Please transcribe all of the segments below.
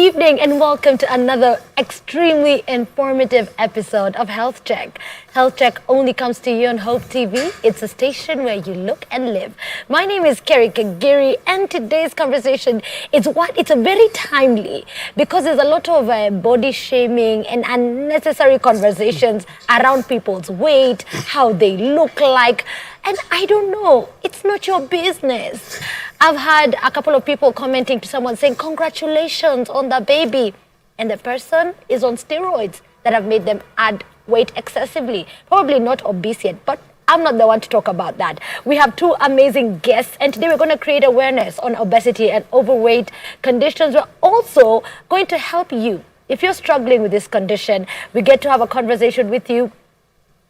evening and welcome to another extremely informative episode of Health Check. Health Check only comes to you on Hope TV. It's a station where you look and live. My name is Kerry Kagiri and today's conversation is it's a very timely because there's a lot of body shaming and unnecessary conversations around people's weight, how they look like, and I don't know, it's not your business. I've had a couple of people commenting to someone saying, congratulations on the baby. And the person is on steroids that have made them add weight excessively. Probably not obese yet, but I'm not the one to talk about that. We have two amazing guests, and today we're going to create awareness on obesity and overweight conditions. We're also going to help you. If you're struggling with this condition, we get to have a conversation with you.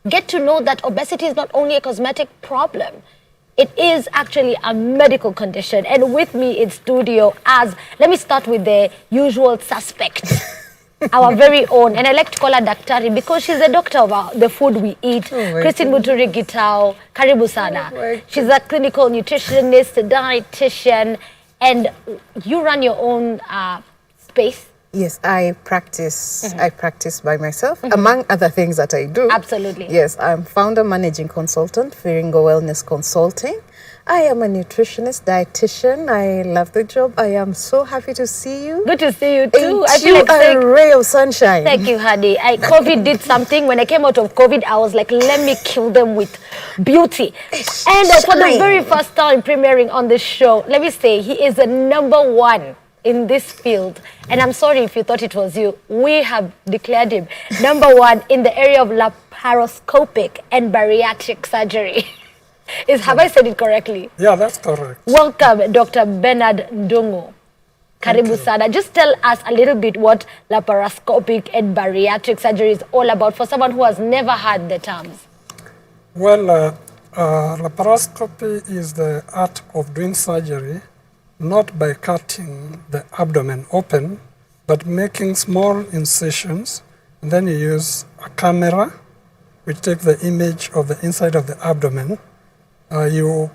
Get to know that obesity is not only a cosmetic problem. It is actually a medical condition. And with me in studio let me start with the usual suspect, our very own, and I like to call her Daktari because she's the doctor of the food we eat. Christine Muturi, Gitau, Karibu sana. She's a clinical nutritionist, a dietitian, and you run your own space. Yes, I practice. I practice by myself, among other things that I do. Absolutely. Yes, I'm founder managing consultant, Viringo Wellness Consulting. I am a nutritionist, dietitian. I love the job. I am so happy to see you. Good to see you too. I feel like a ray of sunshine. Thank you, Hadi. COVID did something. When I came out of COVID, I was like, let me kill them with beauty. And for the very first time premiering on this show, let me say, he is the #1 in this field, and I'm sorry if you thought it was you. We have declared him #1 in the area of laparoscopic and bariatric surgery. Have I said it correctly? Yeah, that's correct. Welcome, Dr. Bernard Ndung'u. Karibu sana. Just tell us a little bit what laparoscopic and bariatric surgery is all about for someone who has never heard the terms. Well, laparoscopy is the art of doing surgery not by cutting the abdomen open, but making small incisions. And then you use a camera, which takes the image of the inside of the abdomen. You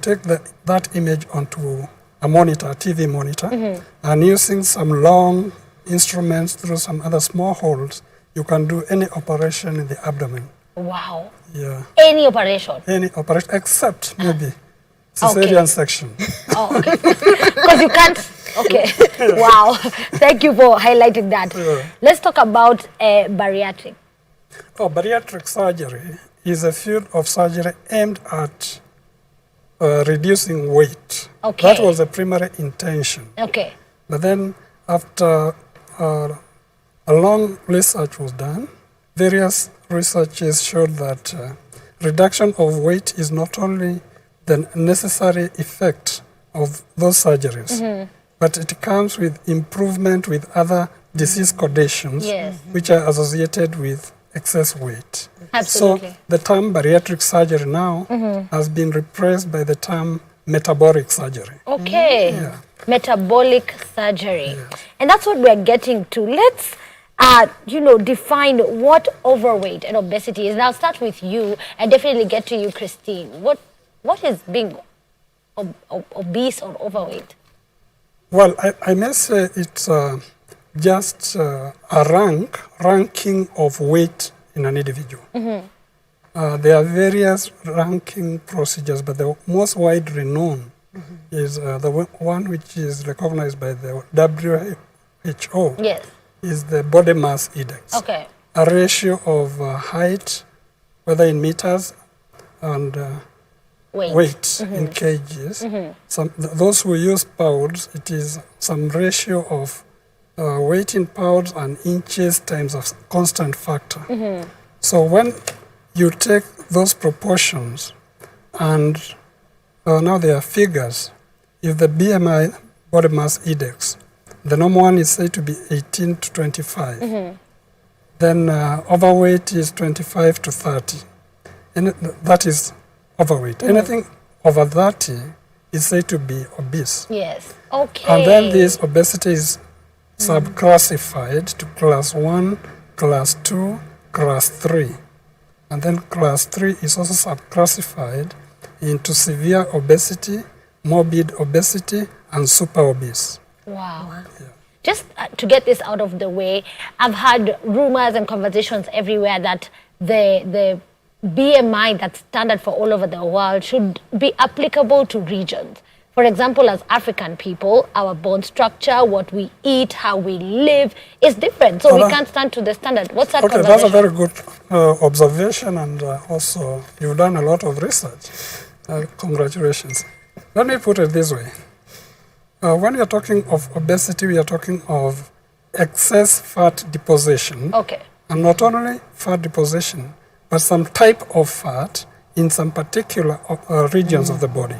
take that image onto a monitor, a TV monitor, and using some long instruments through some other small holes, you can do any operation in the abdomen. Wow. Yeah. Any operation? Any operation, except maybe cesarean section. Oh, okay. Because you can't. Okay. Wow. Thank you for highlighting that. Yeah. Let's talk about bariatric. Oh, bariatric surgery is a field of surgery aimed at reducing weight. Okay. That was the primary intention. Okay. But then after a long research was done, various researches showed that reduction of weight is not only the necessary effect of those surgeries, but it comes with improvement with other disease conditions which are associated with excess weight. Absolutely. So the term bariatric surgery now has been replaced by the term metabolic surgery. Okay. Yeah. Metabolic surgery. Yes. And that's what we're getting to. Let's define what overweight and obesity is. And I'll start with you and definitely get to you, Christine. What is being obese or overweight? Well, I may say it's just a ranking of weight in an individual. There are various ranking procedures, but the most widely known is the one which is recognized by the WHO. Yes. Is the body mass index. Okay. A ratio of height, whether in meters, and weight in kgs. Those who use pounds, it is some ratio of weight in pounds and inches times a constant factor. So when you take those proportions and now there are figures, if the BMI, body mass index, the normal one is said to be 18 to 25. Then overweight is 25 to 30. And that is overweight. Anything over 30 is said to be obese. Yes. Okay. And then this obesity is subclassified to class 1, class 2, class 3. And then class 3 is also subclassified into severe obesity, morbid obesity, and super obese. Wow. Yeah. just to get this out of the way, I've had rumors and conversations everywhere that the BMI that's standard for all over the world should be applicable to regions. For example, as African people, our bone structure, what we eat, how we live is different. So we can't stand to the standard. What's that conversation? That's a very good observation, and also you've done a lot of research. Congratulations. Let me put it this way. When you're talking of obesity, we are talking of excess fat deposition. Okay. And not only fat deposition, but some type of fat in some particular regions of the body.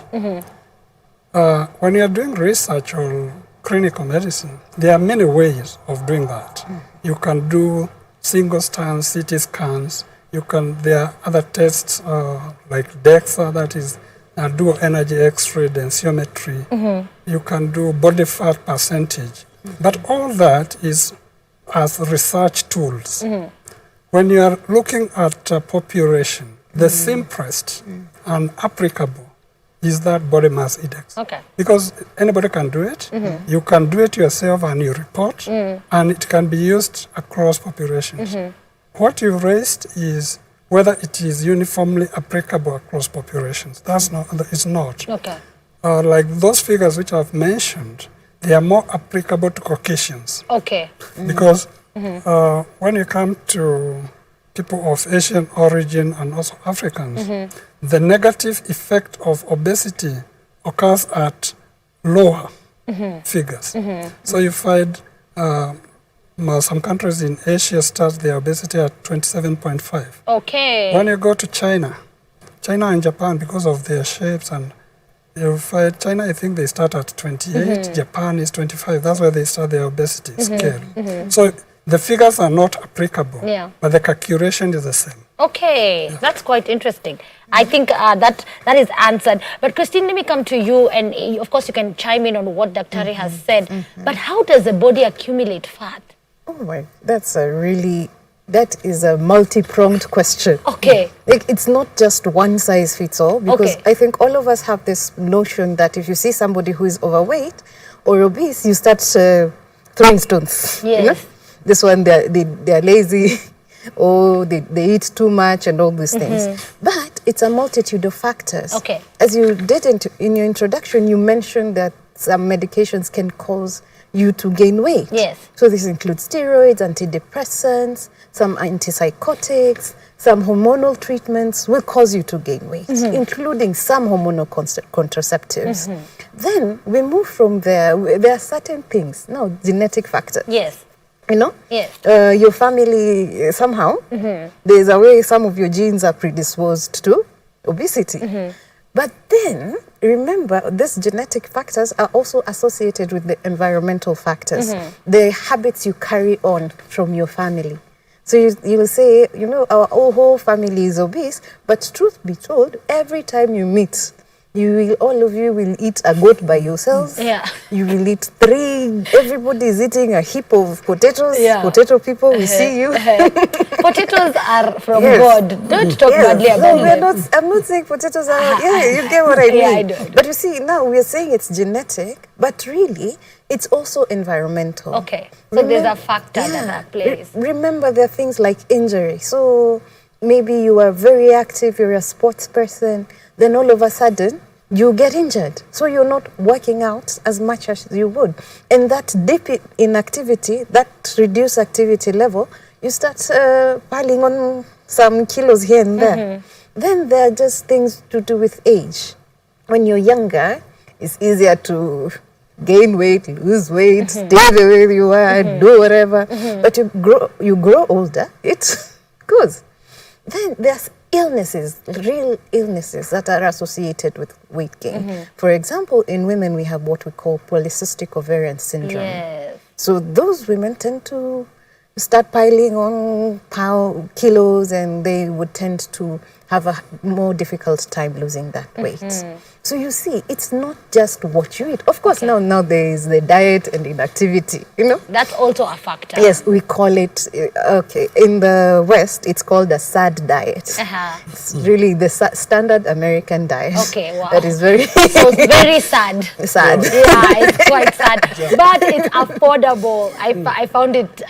When you're doing research on clinical medicine, there are many ways of doing that. You can do single scans, CT scans. There are other tests like DEXA, that is dual energy X-ray densitometry. You can do body fat percentage. But all that is as research tools. When you are looking at population, the simplest and applicable is that body mass index. Okay. Because anybody can do it. You can do it yourself and you report, and it can be used across populations. What you've raised is whether it is uniformly applicable across populations. It's not. Okay. Like those figures which I've mentioned, they are more applicable to Caucasians. Okay. Because when you come to people of Asian origin and also Africans, the negative effect of obesity occurs at lower figures. So you find some countries in Asia start their obesity at 27.5. Okay. When you go to China and Japan, because of their shapes, and you find China, I think they start at 28, Japan is 25. That's where they start their obesity scale. So the figures are not applicable, but the calculation is the same. Okay, that's quite interesting. I think that is answered. But Christine, let me come to you, and of course you can chime in on what Dr. has said. But how does the body accumulate fat? Oh my, that is a multi-pronged question. Okay. Like, it's not just one size fits all, because I think all of us have this notion that if you see somebody who is overweight or obese, you start throwing stones. Yes. You know? This one, they're lazy, or they eat too much and all these things. But it's a multitude of factors. Okay. As you did in your introduction, you mentioned that some medications can cause you to gain weight. Yes. So this includes steroids, antidepressants, some antipsychotics, some hormonal treatments will cause you to gain weight, including some hormonal contraceptives. Then we move from there. There are certain things. Now, genetic factors. Yes. You know? Yes. Your family, somehow, there's a way some of your genes are predisposed to obesity. But then, remember, these genetic factors are also associated with the environmental factors, the habits you carry on from your family. So you'll say, you know, our whole family is obese, but truth be told, every time you meet, all of you will eat a goat by yourselves. Yeah. You will eat 3. Everybody is eating a heap of potatoes. Yeah. Potato people, we see you. Potatoes are from God. Don't talk badly about them. I'm not saying potatoes are. You get what I mean. Yeah, I do. But you see, now we are saying it's genetic, but really, it's also environmental. Okay. So there's a factor that plays. Remember, there are things like injury. So maybe you are very active, you're a sports person, then all of a sudden, you get injured. So you're not working out as much as you would. And that dip in activity, that reduced activity level, you start piling on some kilos here and there. Then there are just things to do with age. When you're younger, it's easier to gain weight, lose weight, stay the way you are, do whatever. But you grow older, it goes. Then there's illnesses, real illnesses that are associated with weight gain. For example, in women, we have what we call Polycystic Ovarian Syndrome. Yes. So those women tend to start piling on kilos, and they would tend to have a more difficult time losing that weight. So you see, it's not just what you eat. Of course, now there is the diet and inactivity, you know. That's also a factor. Yes, we call it, in the West, it's called the SAD diet. It's really the standard American diet. Okay, wow. That is very... So it's very sad. Sad. Yeah, it's quite sad. But it's affordable. I found it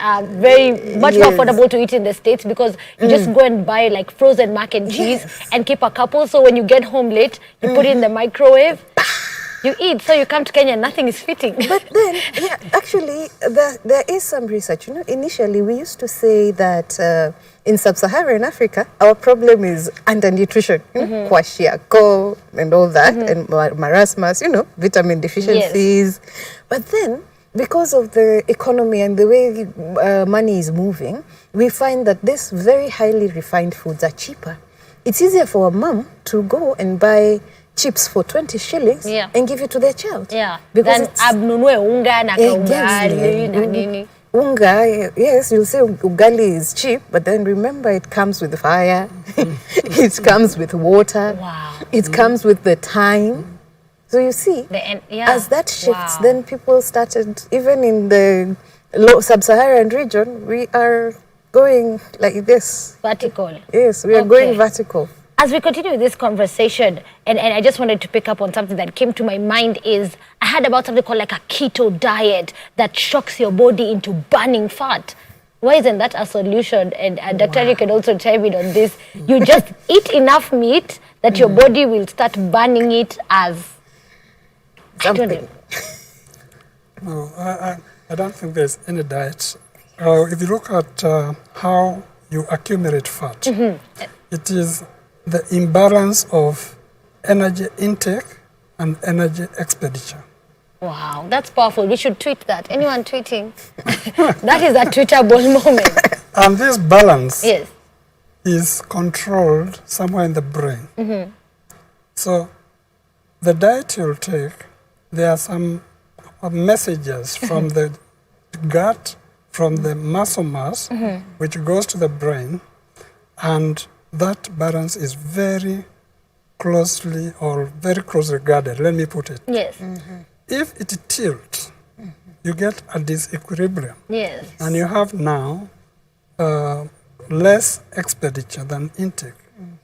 much more affordable to eat in the States because you just go and buy like frozen mac and cheese and keep a couple. So when you get home late, you put it in the microwave, you eat. So you come to Kenya, nothing is fitting. But then, actually, there is some research. You know, initially we used to say that in sub-Saharan Africa, our problem is undernutrition, kwashiorkor and all that, and marasmus, you know, vitamin deficiencies. But then, because of the economy and the way money is moving, we find that these very highly refined foods are cheaper. It's easier for a mom to go and buy chips for 20 shillings and give it to their child. Yeah. Because then abnunue unga na ugali na nini. Unga, yes, you'll say ugali is cheap, but then remember it comes with fire, it comes with water, it comes with the time. So you see, as that shifts, then people started, even in the sub-Saharan region, we are going like this. Vertical. Yes, we are going vertical. As we continue with this conversation, and I just wanted to pick up on something that came to my mind is, I heard about something called like a keto diet that shocks your body into burning fat. Why isn't that a solution? And Dr. You can also chime in on this. You just eat enough meat that your body will start burning it as something. No, I don't think there's any diet. If you look at how you accumulate fat, it is the imbalance of energy intake and energy expenditure. Wow, that's powerful. We should tweet that. Anyone tweeting? That is a tweetable moment. And this balance is controlled somewhere in the brain. So the diet you'll take, there are some messages from the gut, from the muscle mass, which goes to the brain, and that balance is very closely guarded, let me put it. Yes. If it tilts, you get a disequilibrium. Yes. And you have now less expenditure than intake.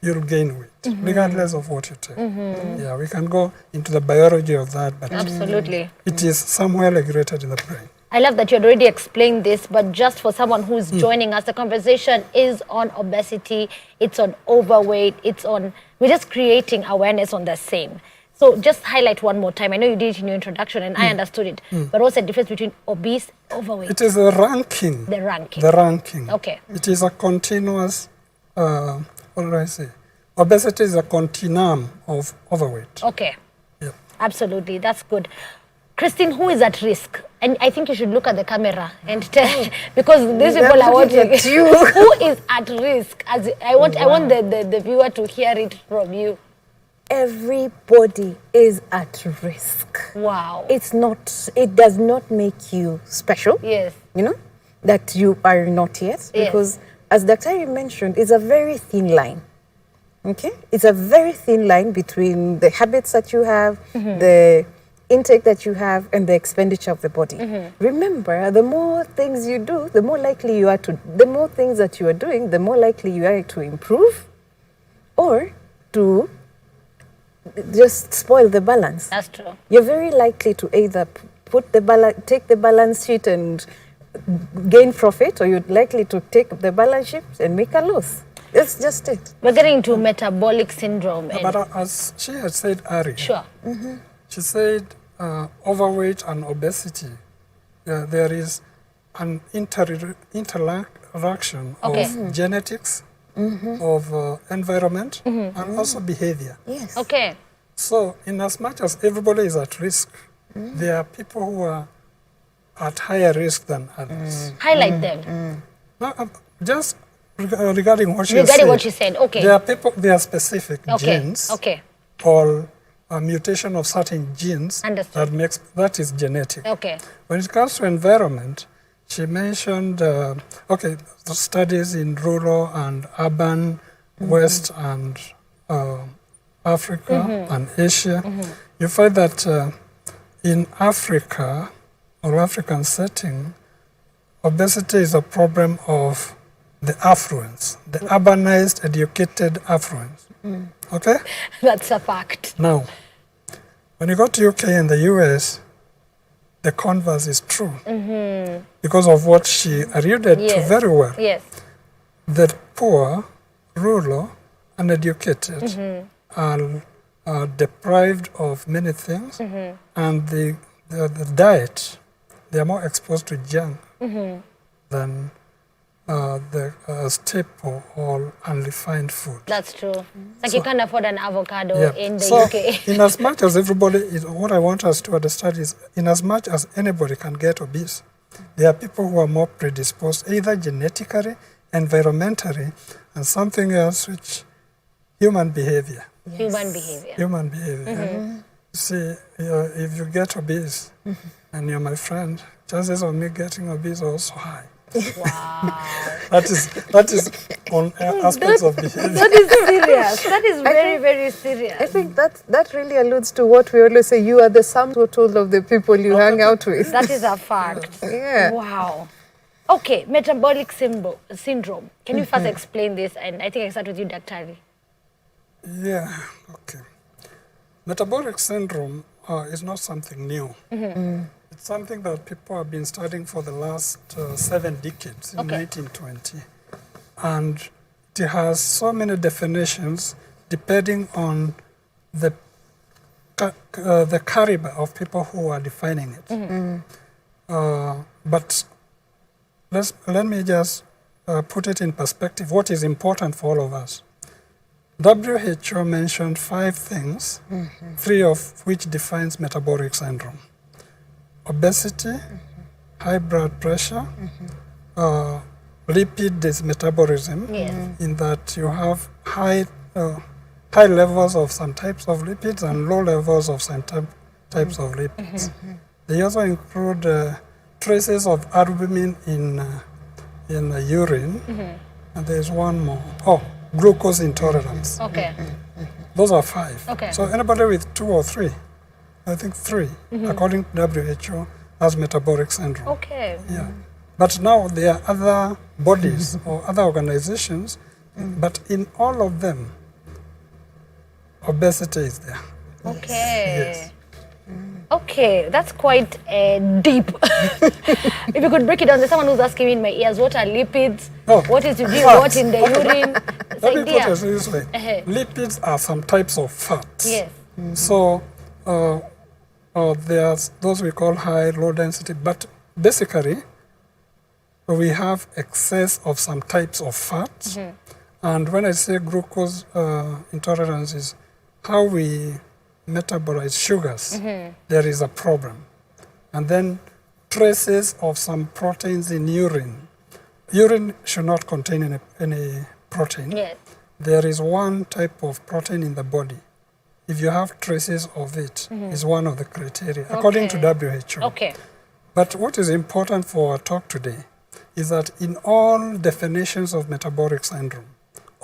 You'll gain weight, regardless of what you take. Yeah, we can go into the biology of that, but absolutely, it is somewhere regulated in the brain. I love that you had already explained this, but just for someone who's joining us, the conversation is on obesity, it's on overweight, we're just creating awareness on the same. So just highlight one more time. I know you did it in your introduction and I understood it, but what's the difference between obese and overweight? It is a ranking. The ranking. The ranking. Okay. It is a continuous, what do I say? Obesity is a continuum of overweight. Okay. Yep. Absolutely, that's good. Christine, who is at risk? And I think you should look at the camera and tell, because these people are watching. Who is at risk? I want the viewer to hear it from you. Everybody is at risk. Wow. It does not make you special. Yes. You know, that you are not yet. Because as Dr. mentioned, it's a very thin line. Okay? It's a very thin line between the habits that you have, the intake that you have, and the expenditure of the body. Remember, the more things you do, the more likely you are the more things that you are doing, the more likely you are to improve or to just spoil the balance. That's true. You're very likely to either take the balance sheet and gain profit, or you're likely to take the balance sheet and make a loss. That's just it. We're getting into metabolic syndrome. But as she had said earlier, she said overweight and obesity, there is an interaction of genetics, of environment, and also behavior. Yes. Okay. So in as much as everybody is at risk, there are people who are at higher risk than others. Highlight them. Now, just regarding what you said, okay. There are people, there are specific genes, okay, or a mutation of certain genes that is genetic. Okay. When it comes to environment, she mentioned, the studies in rural and urban West and Africa and Asia, you find that in Africa or African setting, obesity is a problem of the affluence, the urbanized, educated affluence. Okay? That's a fact. Now, when you go to UK and the US, the converse is true. Because of what she alluded to very well. Yes. The poor, rural, uneducated are deprived of many things, and the diet, they are more exposed to junk than the staple or unrefined food. That's true. Like you can't afford an avocado in the UK. In as much as everybody, what I want us to understand is, in as much as anybody can get obese, there are people who are more predisposed, either genetically, environmentally, and something else, which human behavior. Human behavior. Human behavior. See, if you get obese and you're my friend, chances of me getting obese are also high. Wow. that is on aspects of behavior. That is serious. That is very, very serious. I think that really alludes to what we always say, you are the sum total of the people you hang out with. That is a fact. Yeah. Wow. Okay, metabolic syndrome. Can you first explain this? And I think I start with you, Dr. Yeah, okay. Metabolic syndrome is not something new. It's something that people have been studying for the last 7 decades, in 1920. And it has so many definitions depending on the caliber of people who are defining it. But let me just put it in perspective, what is important for all of us. WHO mentioned 5 things, 3 of which defines metabolic syndrome. Obesity, high blood pressure, lipid dysmetabolism, in that you have high levels of some types of lipids and low levels of some types of lipids. They also include traces of albumin in the urine, and there's one more. Oh, glucose intolerance. Okay. Those are 5. Okay. So anybody with 2 or 3, I think 3, according to WHO, has metabolic syndrome. Okay. Yeah. But now there are other bodies or other organizations, but in all of them, obesity is there. Okay. Yes. Okay, that's quite deep. If you could break it down, there's someone who's asking me in my ears, what are lipids? Oh, what is to do what in the urine? It's Let like, me put it this way. Lipids are some types of fats. Yes. So there's those we call high, low density, but basically we have excess of some types of fats. And when I say glucose intolerance is how we metabolize sugars, there is a problem. And then traces of some proteins in urine. Urine should not contain any protein. Yes. There is one type of protein in the body. If you have traces of it, is one of the criteria, according to WHO. Okay. But what is important for our talk today is that in all definitions of metabolic syndrome,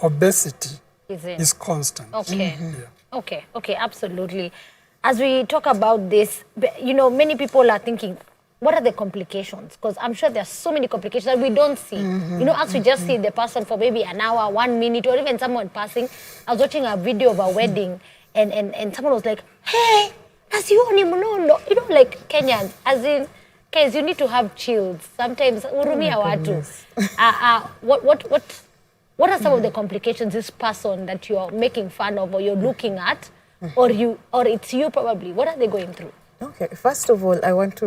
obesity is constant. Okay. Okay, absolutely. As we talk about this, many people are thinking, what are the complications? Because I'm sure there are so many complications that we don't see. As we just see the person for maybe an hour, 1 minute, or even someone passing. I was watching a video of a wedding, and someone was like, hey, as you like Kenyans, as in, guys, you need to have chills. Sometimes, urumia watu. What are some of the complications this person that you're making fun of or you're looking at, or it's you probably? What are they going through? Okay, first of all, I want to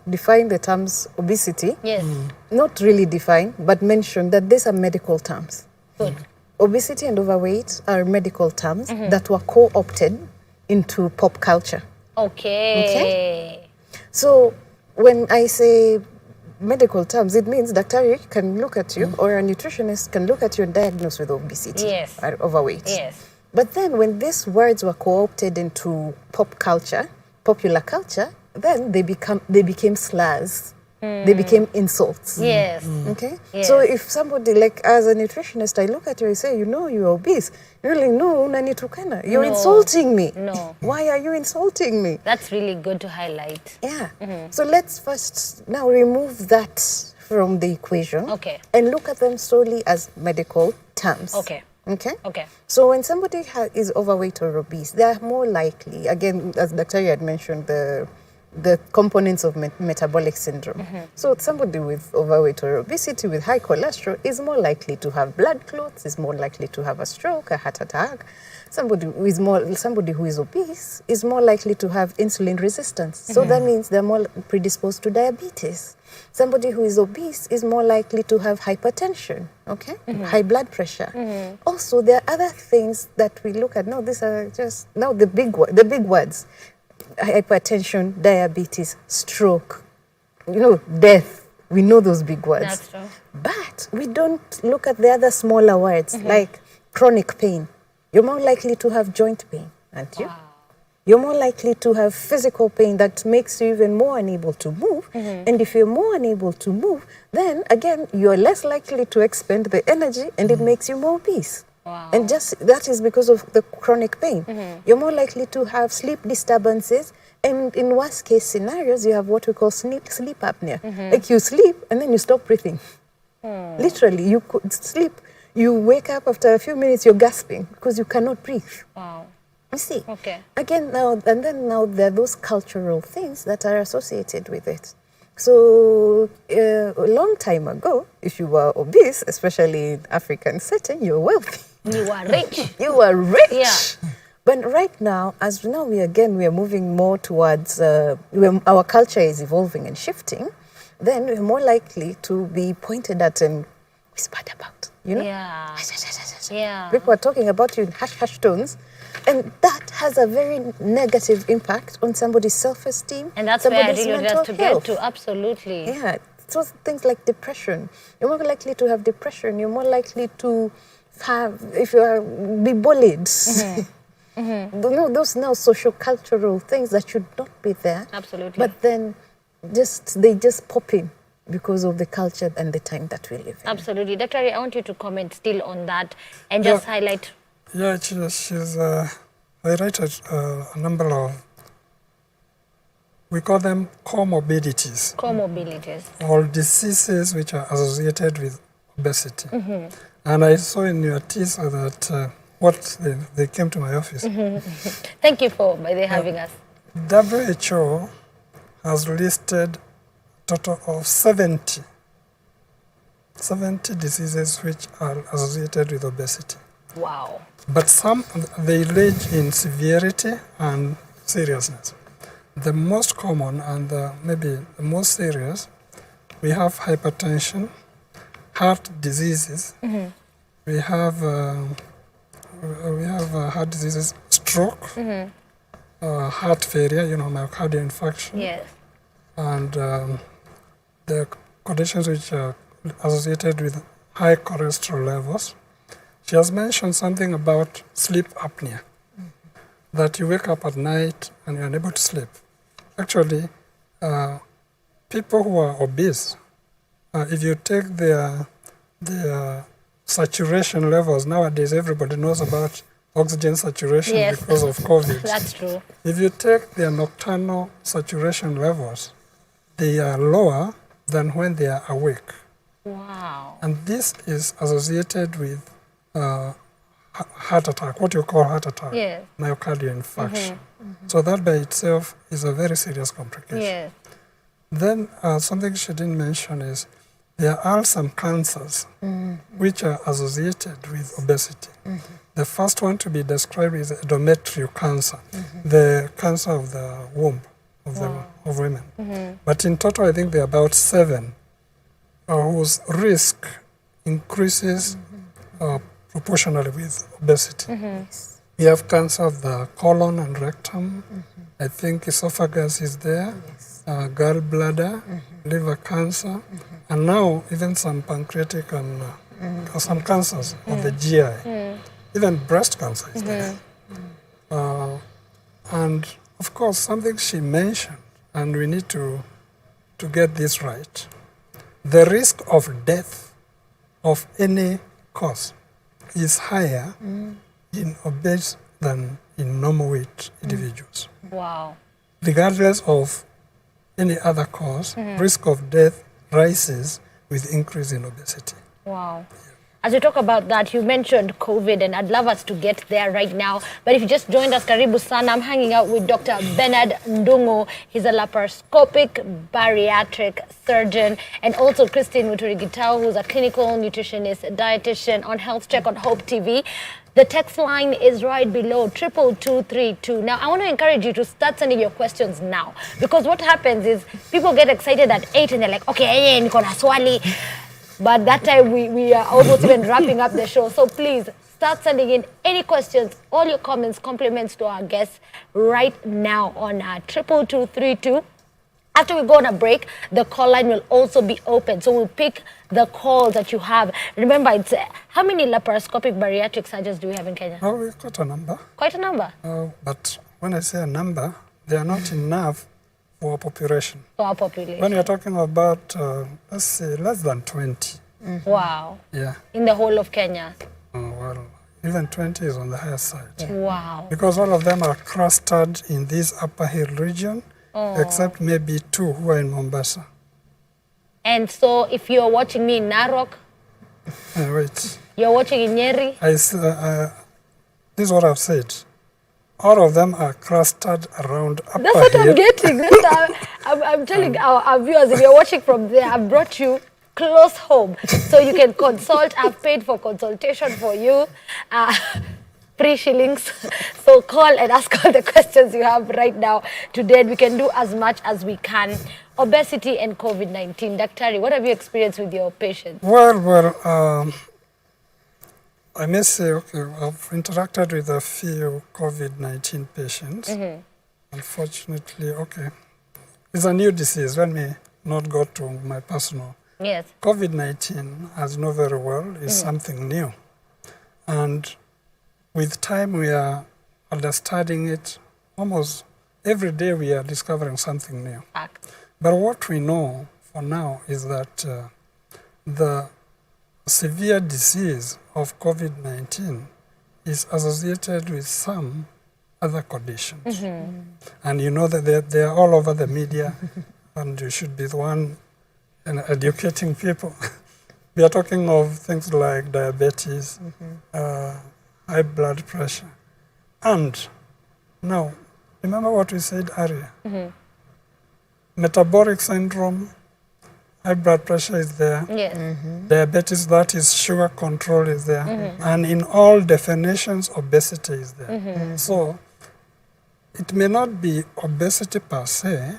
define the terms obesity. Yes. Not really define, but mention that these are medical terms. Good. Obesity and overweight are medical terms that were co-opted into pop culture. Okay. So when I say medical terms, it means Dr. can look at you or a nutritionist can look at you and diagnose with obesity or overweight. Yes. But then when these words were co-opted into pop culture, popular culture, then they became slurs. They became insults. Yes. Okay? Yes. So if somebody, like as a nutritionist, I look at you and say, you know, you're obese. You're like, no, unanitukana. You're insulting me. No. Why are you insulting me? That's really good to highlight. Yeah. So let's first now remove that from the equation. Okay. And look at them solely as medical terms. Okay. Okay? Okay. So when somebody is overweight or obese, they are more likely, again, as Dr. had mentioned, the components of metabolic syndrome. So somebody with overweight or obesity with high cholesterol is more likely to have blood clots, is more likely to have a stroke, a heart attack. Somebody who is obese is more likely to have insulin resistance. So that means they're more predisposed to diabetes. Somebody who is obese is more likely to have hypertension, okay? High blood pressure. Also, there are other things that we look at. No, these are just now the big words. Hypertension, diabetes, stroke, death. We know those big words. That's true. But we don't look at the other smaller words like chronic pain. You're more likely to have joint pain, aren't you? Wow. You're more likely to have physical pain that makes you even more unable to move. And if you're more unable to move, then again, you're less likely to expend the energy and it makes you more obese. Wow. And just that is because of the chronic pain. You're more likely to have sleep disturbances, and in worst case scenarios, you have what we call sleep apnea. Like you sleep and then you stop breathing. Literally, you could sleep, you wake up after a few minutes, you're gasping because you cannot breathe. Wow. You see? Okay. Again, now there are those cultural things that are associated with it. So a long time ago, if you were obese, especially in African setting, you're wealthy. You are rich. You were rich. Yeah. But right now, as now we are moving more towards, our culture is evolving and shifting, then we're more likely to be pointed at and whispered about, Yeah. Yeah. People are talking about you in hush tones. And that has a very negative impact on somebody's self-esteem. And that's where I somebody's really mental want to health. get to. Absolutely. Yeah. So things like depression. You're more likely to have depression. You're more likely to be bullied. Those now social-cultural things that should not be there. Absolutely. But then they just pop in because of the culture and the time that we live in. Absolutely. Dr. Ari, I want you to comment still on that and just highlight. Yeah, she's highlighted a number of, we call them comorbidities. Comorbidities. All diseases which are associated with obesity. And I saw in your teaser that they came to my office. Thank you for having us. WHO has listed a total of 70 diseases which are associated with obesity. Wow. But some, they range in severity and seriousness. The most common and maybe the most serious, we have hypertension, heart diseases. We have heart diseases, stroke, heart failure, myocardial infarction. Yes. And the conditions which are associated with high cholesterol levels. She has mentioned something about sleep apnea, that you wake up at night and you're unable to sleep. Actually, people who are obese, if you take their saturation levels, nowadays everybody knows about oxygen saturation because of COVID. That's true. If you take their nocturnal saturation levels, they are lower than when they are awake. Wow. And this is associated with heart attack, what you call heart attack, myocardial infarction. So that by itself is a very serious complication. Yes. Then something she didn't mention is there are some cancers which are associated with obesity. The first one to be described is endometrial cancer, the cancer of the womb of women. But in total, I think there are about 7 whose risk increases proportionally with obesity. We have cancer of the colon and rectum. I think esophagus is there, gallbladder, liver cancer, and now even some pancreatic and some cancers of the GI. Even breast cancer is there. And of course, something she mentioned, and we need to to get this right. The risk of death of any cause is higher in obese than in normal weight individuals. Wow. Regardless of any other cause, risk of death rises with increase in obesity. Wow. As we talk about that, you mentioned COVID, and I'd love us to get there right now. But if you just joined us, Karibu Sana, I'm hanging out with Dr. Bernard Ndung'u. He's a laparoscopic bariatric surgeon, and also Christine Muturi Gitau, who's a clinical nutritionist, dietitian on Health Check on Hope TV. The text line is right below, 22232. Now, I want to encourage you to start sending your questions now, because what happens is people get excited at 8 and they're like, okay, niko na swali. But that time we are almost even wrapping up the show. So please start sending in any questions, all your comments, compliments to our guests right now on 22232. After we go on a break, the call line will also be open. So we'll pick the calls that you have. Remember, it's how many laparoscopic bariatric surgeons do we have in Kenya? Oh, we've got a number. Quite a number. But when I say a number, they are not enough for our population. For our population. When you're talking about, let's say, less than 20. Wow. Yeah. In the whole of Kenya. Well, even 20 is on the higher side. Yeah. Wow. Because all of them are clustered in this upper hill region, except maybe 2 who are in Mombasa. And so if you're watching me in Narok, Wait. you're watching in Nyeri. This is what I've said. All of them are clustered around upper That's what hill. I'm getting. I'm telling our viewers, if you're watching from there, I've brought you close home. So you can consult. I've paid for consultation for you. Free shillings. So call and ask all the questions you have right now. Today we can do as much as we can. Obesity and COVID-19. Dr. What have you experienced with your patients? Well, I may say, okay, I've interacted with a few COVID-19 patients. Unfortunately, okay, it's a new disease. Let me not go to my personal. Yes. COVID-19, as you know very well, is something new. And with time, we are understanding it. Almost every day, we are discovering something new. Fact. But what we know for now is that the severe disease of COVID-19 is associated with some other conditions. And you know that they are all over the media, and you should be the one educating people. We are talking of things like diabetes, high blood pressure. And now, remember what we said earlier. Metabolic syndrome, high blood pressure is there. Yes. Diabetes, that is sugar control, is there. And in all definitions, obesity is there. So it may not be obesity per se,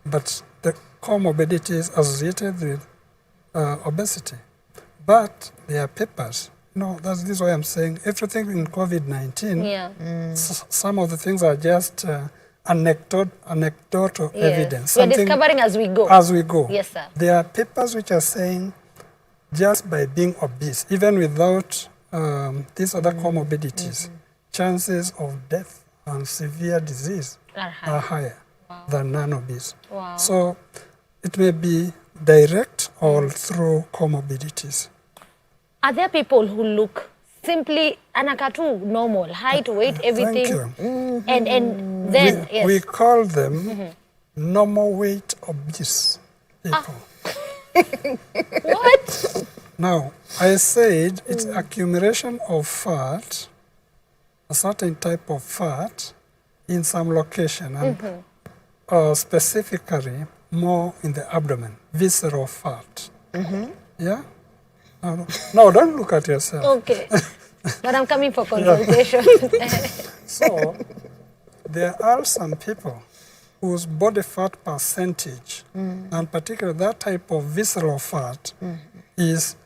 but the comorbidities associated with obesity. But there are papers. This is why I'm saying everything in COVID-19, some of the things are just anecdotal evidence. We're discovering as we go. As we go. Yes, sir. There are papers which are saying just by being obese, even without these other comorbidities, chances of death and severe disease are higher than non-obese. Wow. So it may be direct or through comorbidities. Are there people who look simply anakatu normal, height, weight, everything? Thank you. And then, yes. We call them normal weight obese people. What? Now, I said it's accumulation of fat, a certain type of fat, in some location, and specifically more in the abdomen, visceral fat. Yeah? No, don't look at yourself. Okay. But I'm coming for consultation. So, there are some people whose body fat percentage, and particularly that type of visceral fat, is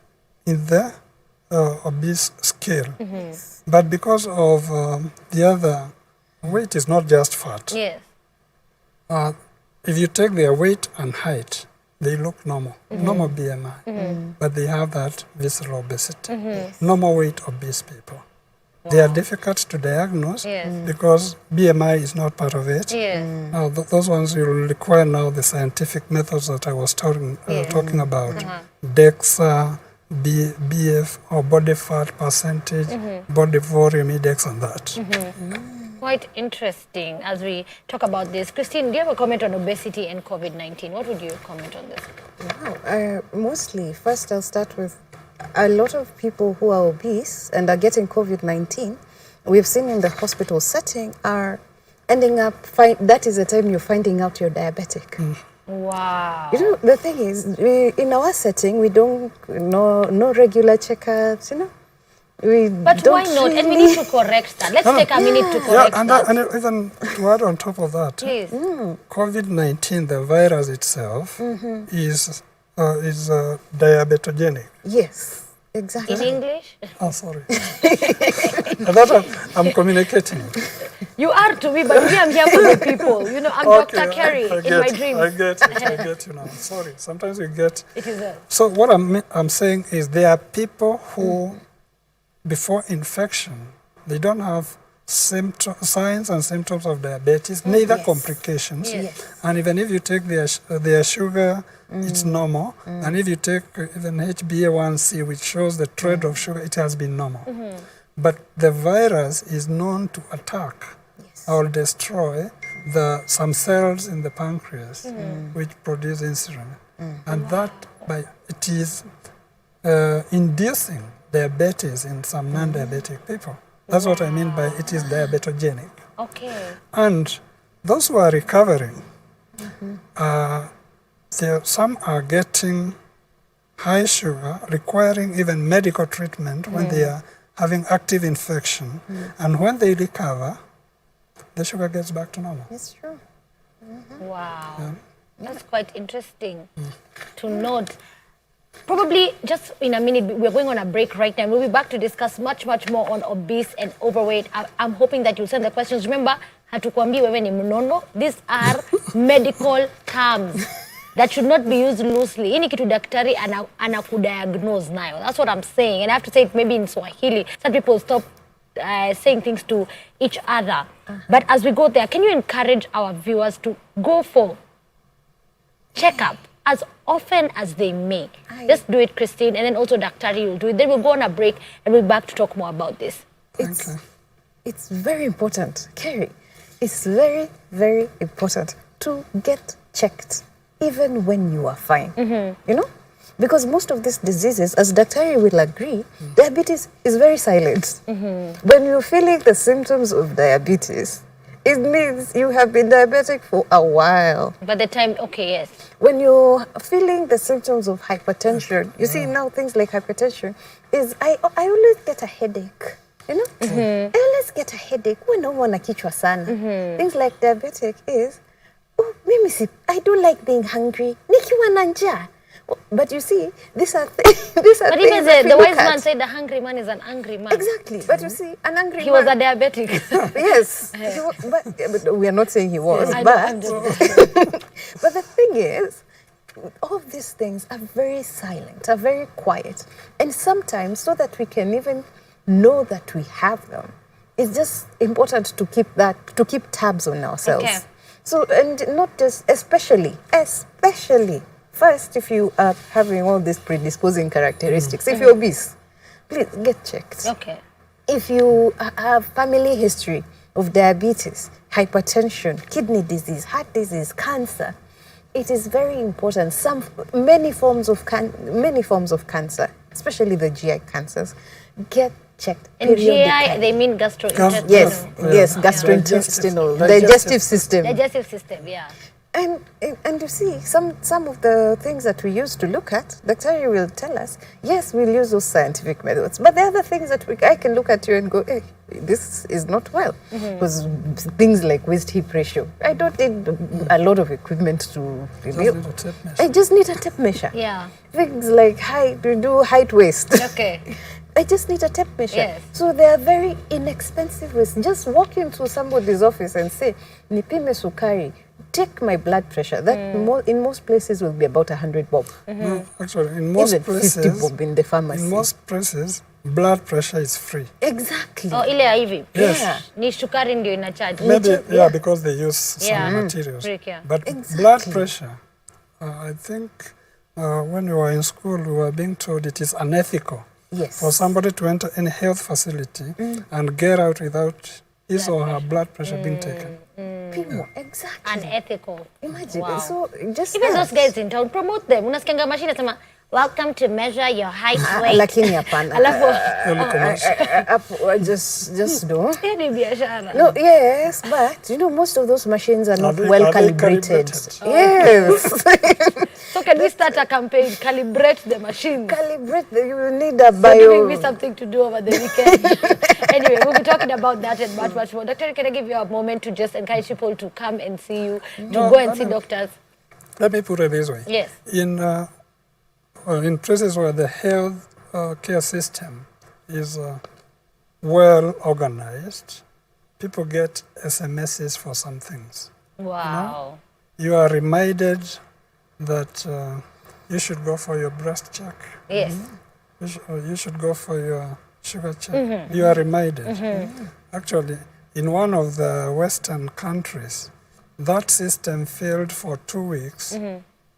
in the obese scale. But because of the other, weight is not just fat. Yes. If you take their weight and height, they look normal, normal BMI, but they have that visceral obesity, normal weight obese people. They are difficult to diagnose because BMI is not part of it. Now, those ones will require now the scientific methods that I was talking about. DEXA, BF, or body fat percentage, body volume index, and that. Quite interesting as we talk about this. Christine, do you have a comment on obesity and COVID-19? What would you comment on this? Wow. Mostly, first I'll start with a lot of people who are obese and are getting COVID-19, we've seen in the hospital setting, are ending up, that is the time you're finding out you're diabetic. Wow. You know, the thing is, in our setting, we don't, no regular checkups, you know. But why not? And we need to correct that. Let's take a minute to correct that. And even to add on top of that, please. COVID-19, the virus itself, is diabetogenic. Yes, exactly. In English? Oh, sorry. I thought I'm communicating. You are to me, but me, I'm here for the people. You know, I'm Dr. Kerry in my dreams. I get you now. Sorry. Sometimes we get... It is a... So what I'm saying is there are people who, before infection, they don't have signs and symptoms of diabetes, neither complications. And even if you take their sugar, it's normal. And if you take even HbA1c, which shows the trend of sugar, it has been normal. But the virus is known to attack or destroy some cells in the pancreas, which produce insulin. And that, it is inducing diabetes in some non-diabetic people. That's what I mean by it is diabetogenic. Okay. And those who are recovering, some are getting high sugar, requiring even medical treatment when they are having active infection. And when they recover, the sugar gets back to normal. It's true. Wow. Yeah. That's quite interesting to note. Probably just in a minute, we're going on a break right now. We'll be back to discuss much more on obese and overweight. I'm hoping that you'll send the questions. Remember, hatukwambi wewe ni mnono. These are medical terms that should not be used loosely. Ini kitu daktari anakudiagnose nayo. That's what I'm saying. And I have to say it maybe in Swahili. Some people stop saying things to each other. But as we go there, can you encourage our viewers to go for checkup as often as they may? Just do it, Christine, and then also Daktari will do it. Then we'll go on a break and we'll be back to talk more about this. It's very important, Kerry. It's very, very important to get checked, even when you are fine. You know? Because most of these diseases, as Daktari will agree, diabetes is very silent. When you're feeling the symptoms of diabetes, it means you have been diabetic for a while. By the time, okay, yes. When you're feeling the symptoms of hypertension, you see now things like hypertension is, I always get a headache, you know? I always get a headache when no one kichwa sana. Things like diabetic is, I don't like being hungry. Nikiwa na njaa. But you see, these are things. But even the wise man said the hungry man is an angry man. Exactly. But you see, an angry man. He was a diabetic. Yes. But we are not saying he was. Yes, But the thing is, all of these things are very silent, are very quiet. And sometimes, so that we can even know that we have them, it's just important to keep tabs on ourselves. Okay. So, and not just, especially, first, if you are having all these predisposing characteristics, if you're obese, please get checked. Okay. If you have family history of diabetes, hypertension, kidney disease, heart disease, cancer, it is very important. Many forms of cancer, especially the GI cancers, get checked. And GI, they mean gastrointestinal. Yes, gastrointestinal, digestive system. Digestive system, yeah. And you see, some of the things that we used to look at, Dr. will tell us, yes, we'll use those scientific methods. But there are other things that I can look at you and go, hey, this is not well. Because things like waist-hip ratio, I don't need a lot of equipment to reveal. I just need a tape measure. Yeah. Things like height, we do height waist. Okay. I just need a temp measure. Yes. So they are very inexpensive ways. Just walk into somebody's office and say, nipime sukari, take my blood pressure. That in most places will be about 100 bob. No, actually, in most Even places, 50 bob in the pharmacy. in most places, blood pressure is free. Exactly. Oh, ile ya hivi. Yes. Yeah. Ni sukari ndio ina charge. Maybe, because they use some materials. Brick, yeah. But Exactly. blood pressure, I think when we were in school, we were being told it is unethical Yes. for somebody to enter any health facility and get out without his or her blood pressure being taken. People, exactly. Unethical. Imagine. Wow. So just Even that. those guys in town, promote them. Unasikianga machine nasema, welcome to measure your height, weight. Lakini hapana. Alafu, Just do. hii ni biashara. No, yes, but you know most of those machines are not well are they calibrated. calibrated? Yes. So can we start a campaign, calibrate the machine? Calibrate. You need a You're giving me bio. something to do over the weekend. Anyway, we'll be talking about that and much more. Doctor, can I give you a moment to just encourage people to come and see you, to go and see doctors? Let me put it this way. Yes. In places where the health care system is well organized, people get SMSs for some things. Wow. You are reminded that you should go for your breast check. Yes. You should go for your sugar check. You are reminded. Actually, in one of the Western countries, that system failed for 2 weeks,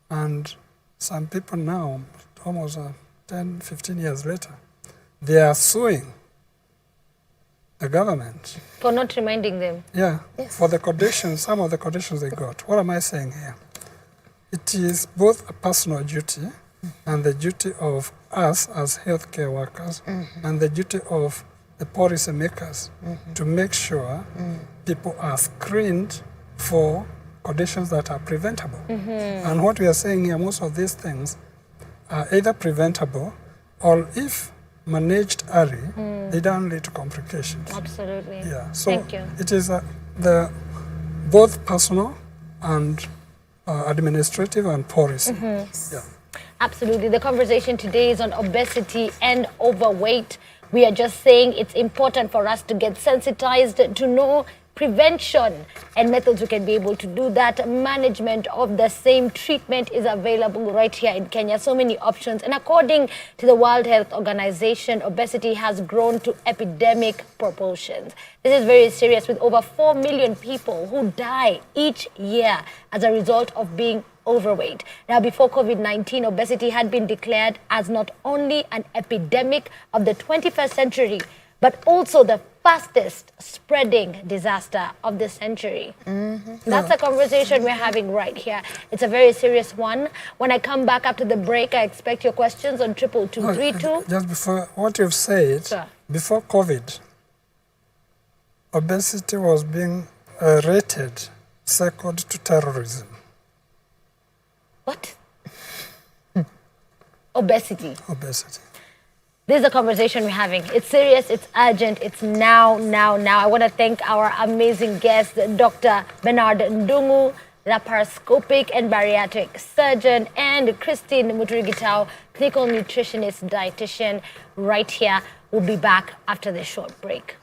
and some people now, almost 10, 15 years later, they are suing the government. For not reminding them. Yeah, Yes. for the conditions, some of the conditions they got. What am I saying here? It is both a personal duty and the duty of us as healthcare workers and the duty of the policy makers to make sure people are screened for conditions that are preventable. And what we are saying here, most of these things are either preventable or if managed early, they don't lead to complications. Absolutely. Yeah, so Thank you. it is the both personal and administrative and policy. Yeah. Absolutely. The conversation today is on obesity and overweight. We are just saying it's important for us to get sensitized to know prevention and methods we can be able to do that. Management of the same treatment is available right here in Kenya. So many options. And according to the World Health Organization, obesity has grown to epidemic proportions. This is very serious, with over 4 million people who die each year as a result of being overweight. Now, before COVID-19, obesity had been declared as not only an epidemic of the 21st century, but also the fastest spreading disaster of the century. That's a conversation we're having right here. It's a very serious one. When I come back after the break, I expect your questions on 22232. Just before what you've said, Sure. before COVID, obesity was being rated second to terrorism. What? Obesity. Obesity. This is a conversation we're having. It's serious, it's urgent, it's now. I want to thank our amazing guest, Dr. Bernard Ndung'u, laparoscopic and bariatric surgeon, and Christine Muturi Gitau, clinical nutritionist, dietitian, right here. We'll be back after this short break.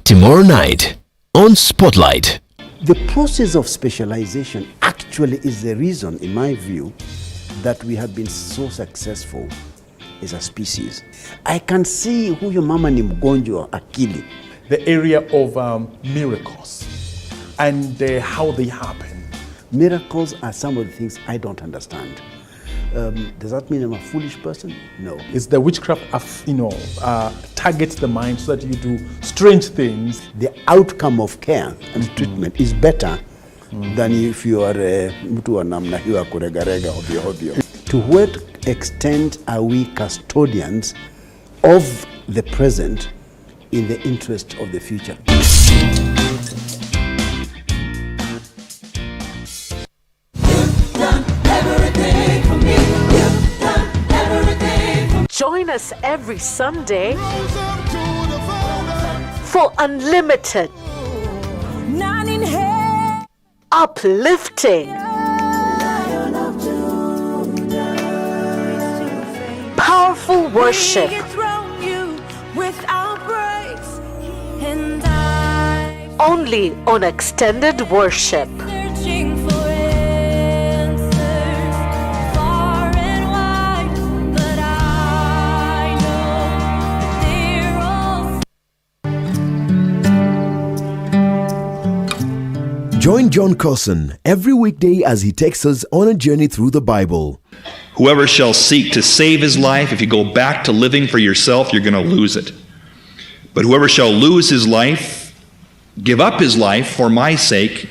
Tomorrow night on Spotlight. The process of specialization actually is the reason, in my view, that we have been so successful as a species. I can see huyo mama ni mgonjwa akili. The area of miracles and how they happen. Miracles are some of the things I don't understand. Does that mean I'm a foolish person? No. It's the witchcraft targets the mind so that you do strange things. The outcome of care and treatment is better than if you are mtu wa namna hiyo ya kuregarega ovyo ovyo. To what extent are we custodians of the present in the interest of the future? Everything for me. us every Sunday for unlimited, uplifting, powerful worship. Only on Extended Worship. Join John Cousin every weekday as he takes us on a journey through the Bible. Whoever shall seek to save his life, if you go back to living for yourself, you're going to lose it. But whoever shall lose his life, give up his life for my sake,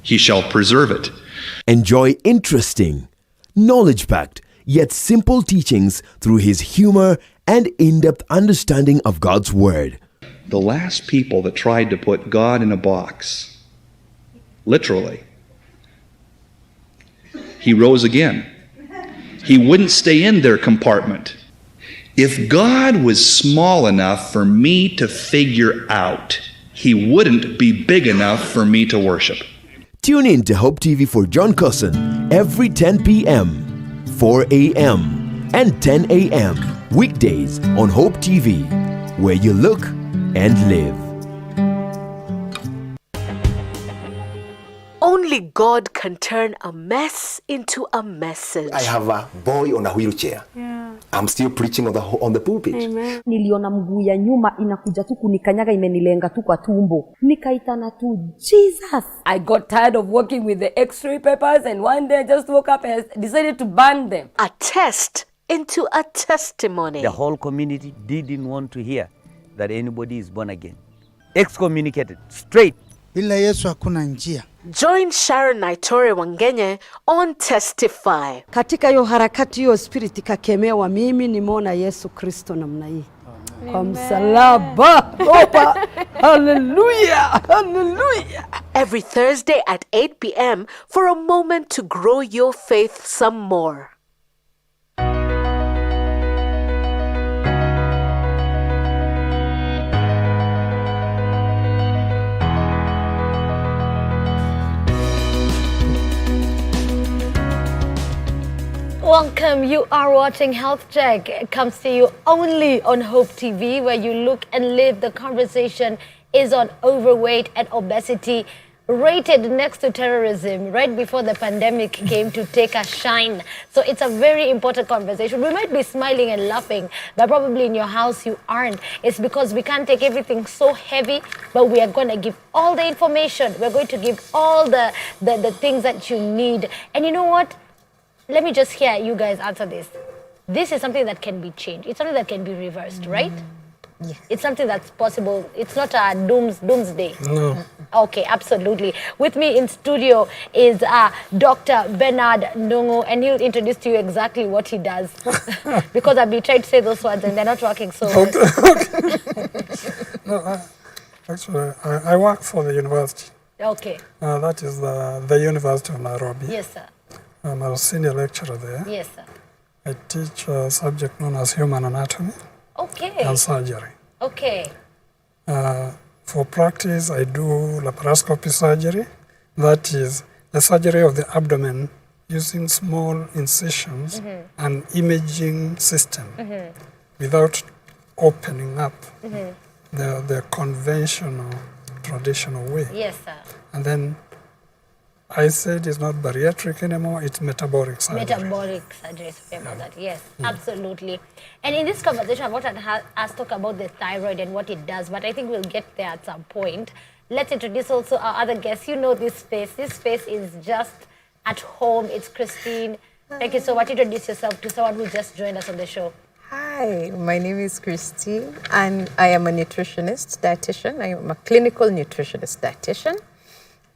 he shall preserve it. Enjoy interesting, knowledge-packed, yet simple teachings through his humor and in-depth understanding of God's Word. The last people that tried to put God in a box, literally, he rose again. He wouldn't stay in their compartment. If God was small enough for me to figure out, he wouldn't be big enough for me to worship. Tune in to Hope TV for John Cousin every 10 p.m., 4 a.m., and 10 a.m. weekdays on Hope TV, where you look and live. Only God can turn a mess into a message. I have a boy on a wheelchair. I'm still preaching on the pulpit. Amen. Niliona mguu ya nyuma inakuja tu kunikanyaga, imenilenga tu kwa tumbo. Nikaitana tu Jesus. I got tired of working with the x-ray papers, and one day I just woke up and decided to burn them. A test into a testimony. The whole community didn't want to hear that anybody is born again. Excommunicated straight. Bila Yesu hakuna njia. Join Sharon Naitore Wangenye on Testify. Katika hiyo harakati hiyo spirit ikakemewa, mimi nimeona Yesu Kristo namna hii. Kwa msalaba. Opa. Hallelujah. Hallelujah. Every Thursday at 8 p.m. for a moment to grow your faith some more. Welcome, you are watching Health Check. It comes to you only on Hope TV, where you look and live. The conversation is on overweight and obesity, rated next to terrorism right before the pandemic came to take a shine. So it's a very important conversation. We might be smiling and laughing, but probably in your house you aren't. It's because we can't take everything so heavy, but we are going to give all the information. We're going to give all the things that you need. And you know what? Let me just hear you guys answer this. This is something that can be changed. It's something that can be reversed, right? Yes. It's something that's possible. It's not a doomsday. No. Okay, absolutely. With me in studio is Dr. Bernard Ndung'u, and he'll introduce to you exactly what he does. Because I've been trying to say those words and they're not working so well. No, actually, I work for the university. Okay. That is the University of Nairobi. Yes, sir. I'm a senior lecturer there. Yes, sir. I teach a subject known as human anatomy and surgery. Okay. For practice, I do laparoscopy surgery. That is the surgery of the abdomen using small incisions and imaging system without opening up the conventional, traditional way. Yes, sir. And then I said it's not bariatric anymore, it's metabolic surgery. Metabolic surgery, sorry about that. Yes, absolutely. And in this conversation, I wanted us talk about the thyroid and what it does, but I think we'll get there at some point. Let's introduce also our other guests. You know this face. This face is just at home. It's Christine. Thank you so much. Introduce yourself to someone who just joined us on the show. Hi, my name is Christine, and I am a nutritionist, dietitian. I am a clinical nutritionist, dietitian.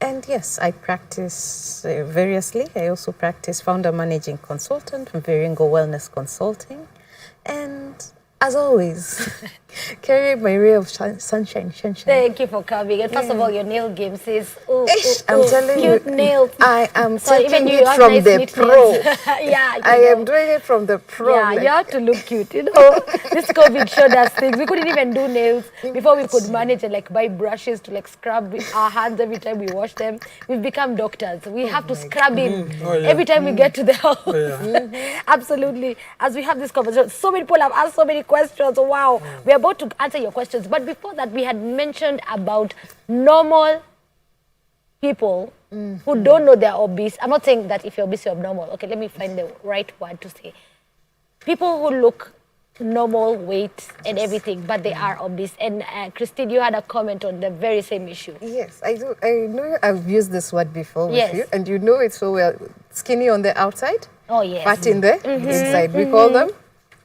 And yes, I practice variously. I also practice founder managing consultant from Viringo Wellness Consulting. And as always, Kerry, my ray of sunshine. Thank you for coming. And first of all, your nail game says, I'm telling cute you, nails. I am So taking even you it have from nice the neat pro. nails. Yeah, I am doing it from the pro. Yeah, you have to look cute. You know, this COVID showed us things. We couldn't even do nails before we could manage and like buy brushes to like scrub our hands every time we wash them. We've become doctors. We have to scrub in every time we get to the house. Absolutely. As we have this conversation, so many people have asked so many questions. Wow. We're about to answer your questions. But before that, we had mentioned about normal people who don't know they're obese. I'm not saying that if you're obese, you're abnormal. Okay, let me find the right word to say. People who look normal weight and everything, but they are obese. And Christine, you had a comment on the very same issue. Yes, I do. I know I've used this word before with you, and you know it so well. Skinny on the outside, fat in the inside. We call them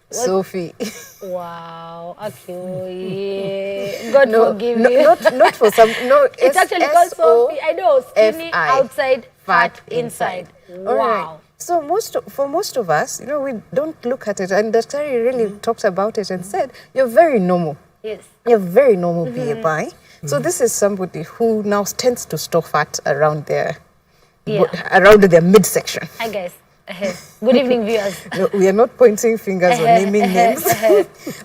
Sophie. Wow, okay. God forgive me. Not for some. No, it's actually called Sophie. I know, skinny outside, fat inside. Wow. Right. So for most of us, you know, we don't look at it, and Dr. really talked about it and said, you're very normal. Yes. You're very normal BMI. So this is somebody who now tends to store fat around their midsection. Hi guys. Good evening, viewers. No, we are not pointing fingers or naming names,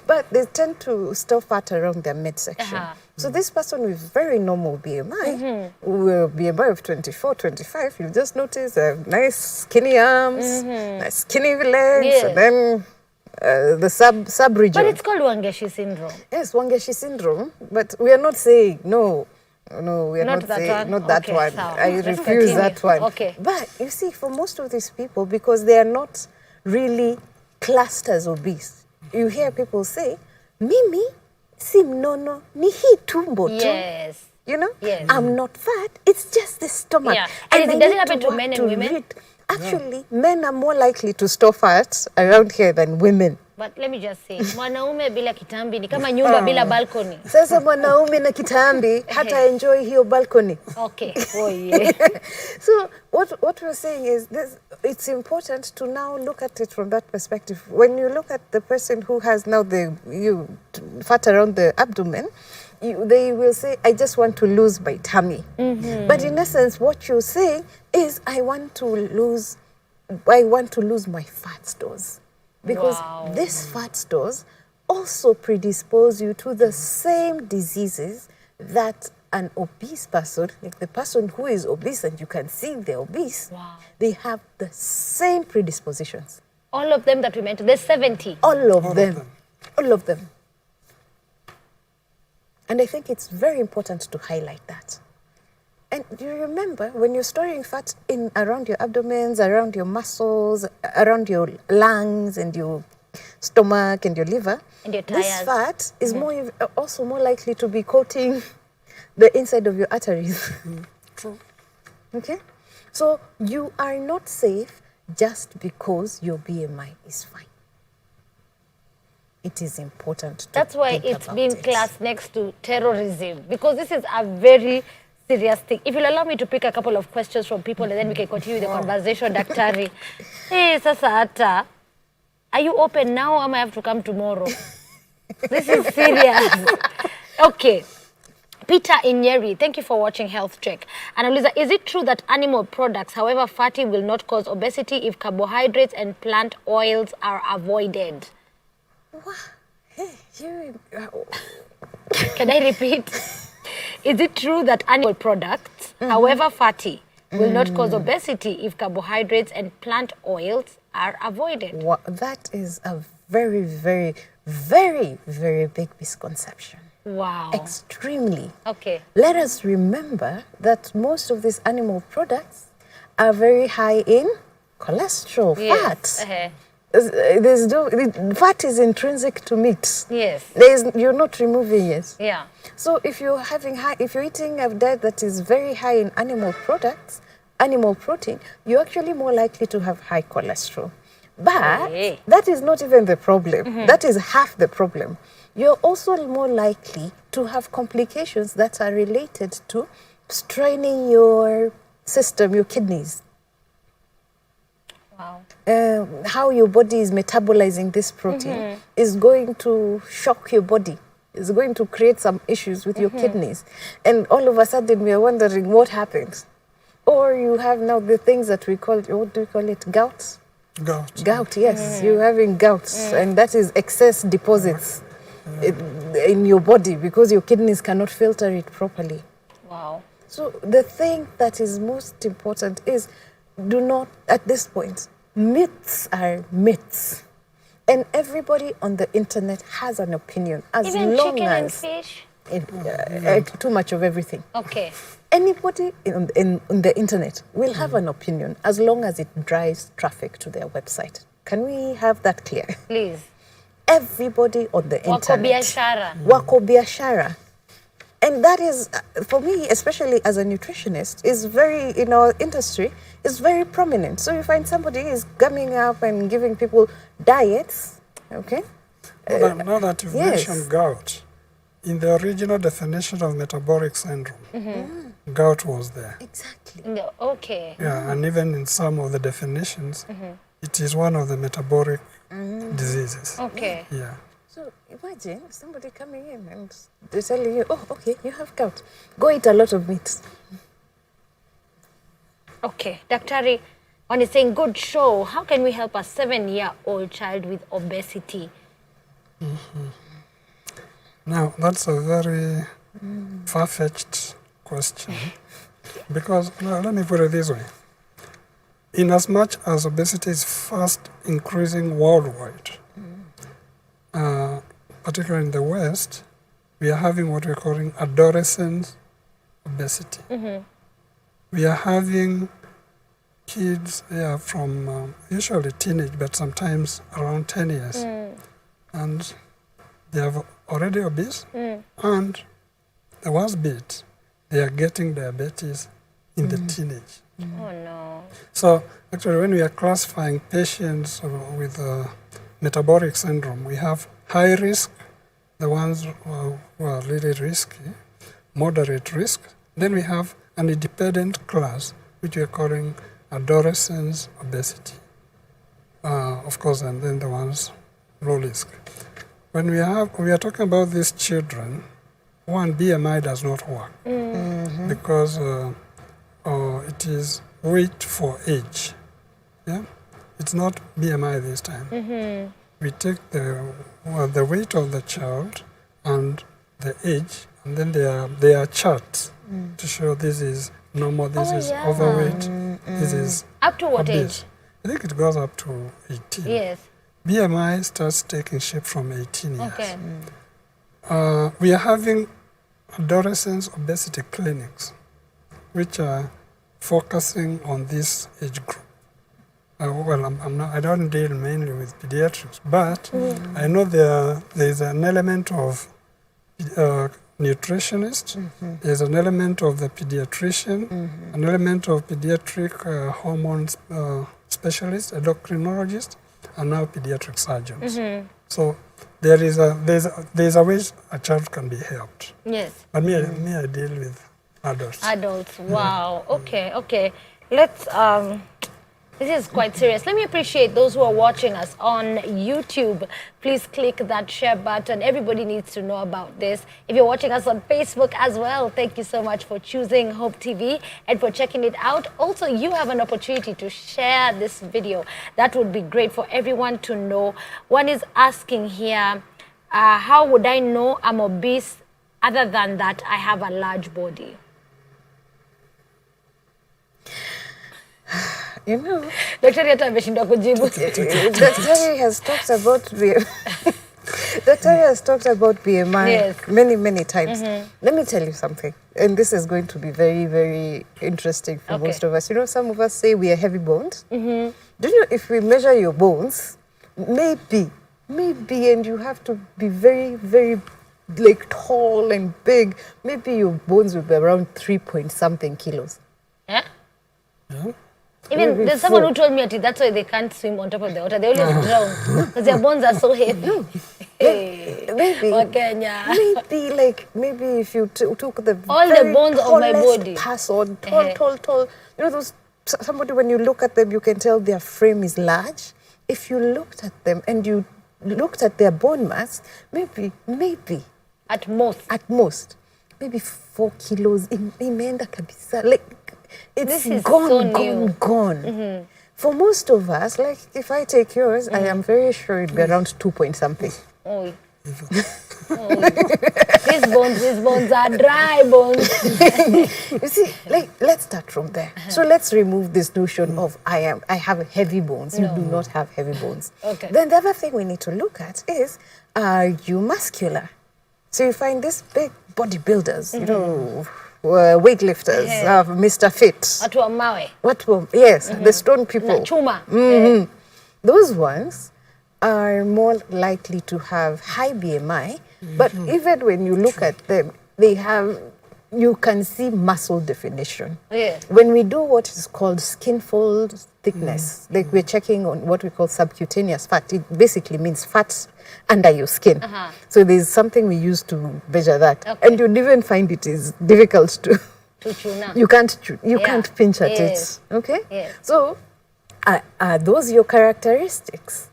but they tend to store fat around their midsection. So this person with very normal BMI, will BMI of 24, 25, you just notice nice skinny arms, nice skinny legs, and then the sub-region. But it's called Wangeshi syndrome. Yes, Wangeshi syndrome, but we are not saying, no, we are not saying, not that one. I refuse that one. Okay. But you see, for most of these people, because they are not really classed as obese, you hear people say, Mimi, si mnono, ni hii tumbo tu. Yes. You know? Yes. I'm not fat, it's just the stomach. Yeah. And does it happen to men and women? Actually, men are more likely to store fat around here than women. But let me just say, mwanaume bila kitambi ni kama nyumba bila balcony. Sasa mwanaume na kitambi hata enjoy hiyo balcony. Okay. Oh yeah. So what we're saying is this: it's important to now look at it from that perspective. When you look at the person who has now fat around the abdomen, they will say, I just want to lose my tummy. But in essence, what you're saying is, I want to lose my fat stores. Because these fat stores also predispose you to the same diseases that an obese person, like the person who is obese and you can see they're obese, they have the same predispositions. All of them that we mentioned, there's 70. All of them. All of them. And I think it's very important to highlight that. And do you remember when you're storing fat around your abdomens, around your muscles, around your lungs and your stomach and your liver, and your tires. This fat is also more likely to be coating the inside of your arteries. True. Okay? So you are not safe just because your BMI is fine. It is important to That's why it's been classed next to terrorism, because this is a very serious thing. If you'll allow me to pick a couple of questions from people and then we can continue the conversation, Daktari. Hey, sasa hata, are you open now or I have to come tomorrow? This is serious. Okay. Peter Inyeri, thank you for watching Health Check. Annalisa, is it true that animal products, however fatty, will not cause obesity if carbohydrates and plant oils are avoided? Can I repeat? Is it true that animal products, however fatty, will not cause obesity if carbohydrates and plant oils are avoided? That is a very, very, very, very big misconception. Wow. Extremely. Okay. Let us remember that most of these animal products are very high in cholesterol, fat. Fat is intrinsic to meat. Yes. You're not removing it. Yeah. So if you're eating a diet that is very high in animal products, animal protein, you're actually more likely to have high cholesterol. But that is not even the problem. That is half the problem. You're also more likely to have complications that are related to straining your system, your kidneys. How your body is metabolizing this protein is going to shock your body. It's going to create some issues with your kidneys. And all of a sudden we are wondering what happens. Or you have now the things that we call, what do we call it, gout? Gout, yes. You're having gout, and that is excess deposits in your body because your kidneys cannot filter it properly. Wow. So the thing that is most important is, do not, at this point, myths are myths. And everybody on the internet has an opinion. As Even long chicken as and fish? Too much of everything. Okay. Anybody on the internet will have an opinion as long as it drives traffic to their website. Can we have that clear? Please. Everybody on the internet. Wako biashara. And that is, for me, especially as a nutritionist, is very, in our industry, is very prominent. So you find somebody is gumming up and giving people diets, okay? Now that you've mentioned gout, in the original definition of metabolic syndrome, gout was there. Exactly. No, okay. Yeah, and even in some of the definitions, it is one of the metabolic diseases. Okay. Yeah. So imagine somebody coming in and they're telling you, oh, okay, you have gout. Go eat a lot of meat. Okay. Daktari, when you're saying good show, how can we help a 7-year-old child with obesity? Now, that's a very far-fetched question. Because, let me put it this way. In as much as obesity is fast increasing worldwide, particularly in the West, we are having what we're calling adolescence obesity. We are having kids from usually teenage, but sometimes around 10 years. And they are already obese. And the worst bit, they are getting diabetes in the teenage. Oh, no. So actually, when we are classifying patients with metabolic syndrome, we have high risk, the ones who are really risky, moderate risk. Then we have an independent class, which we are calling adolescence obesity. Of course, and then the ones low risk. When we are talking about these children, one, BMI does not work because it is weight for age. Yeah, it's not BMI this time. We take the weight of the child and the age, and then there are charts to show this is normal, this is overweight, this is up to what obese. age? I think it goes up to 18. Yes. BMI starts taking shape from 18 years. Okay. We are having adolescence obesity clinics, which are focusing on this age group. I don't deal mainly with pediatrics, but I know there is an element of nutritionist, there's an element of the pediatrician, an element of pediatric hormones specialist, endocrinologist, and now pediatric surgeons. So there's a way a child can be helped. Yes. But me, I deal with adults. Adults. Wow. Okay. Let's. This is quite serious. Let me appreciate those who are watching us on YouTube. Please click that share button. Everybody needs to know about this. If you're watching us on Facebook as well, thank you so much for choosing Hope TV and for checking it out. Also, you have an opportunity to share this video. That would be great for everyone to know. One is asking here, how would I know I'm obese other than that I have a large body? You know, Daktari hata ameshindwa kujibu. Daktari has talked about BMI many times. Let me tell you something, and this is going to be very, very interesting for most of us. You know, some of us say we are heavy boned. Do you know, if we measure your bones, maybe, and you have to be very, very like tall and big, maybe your bones will be around 3-point-something kilos. Yeah? Yeah. Even there's someone who told me that that's why they can't swim on top of the water. They always drown because their bones are so heavy. Maybe if you took the all the bones of my body, person, tall, you know, those somebody, when you look at them, you can tell their frame is large. If you looked at them and you looked at their bone mass, maybe, at most, maybe 4 kilos, imeenda kabisa. Like, it's this is gone, so gone. new. For most of us, like if I take yours, I am very sure it'd be around 2 point something. Oh. These bones are dry bones. You see, like, let's start from there. So let's remove this notion of I have heavy bones. You do not have heavy bones. Okay. Then the other thing we need to look at is, are you muscular? So you find these big bodybuilders, you know, weightlifters, Mr. Fit. Watu wa mawe. Yes, the stone people. Na chuma. Those ones are more likely to have high BMI, but even when you look at them, you can see muscle definition. Yes. When we do what is called skin fold thickness, like we're checking on what we call subcutaneous fat, it basically means fat under your skin. So there's something we use to measure that. Okay. And you'd even find it is difficult to tune. You can't pinch at it. Okay? Yes. So are those your characteristics?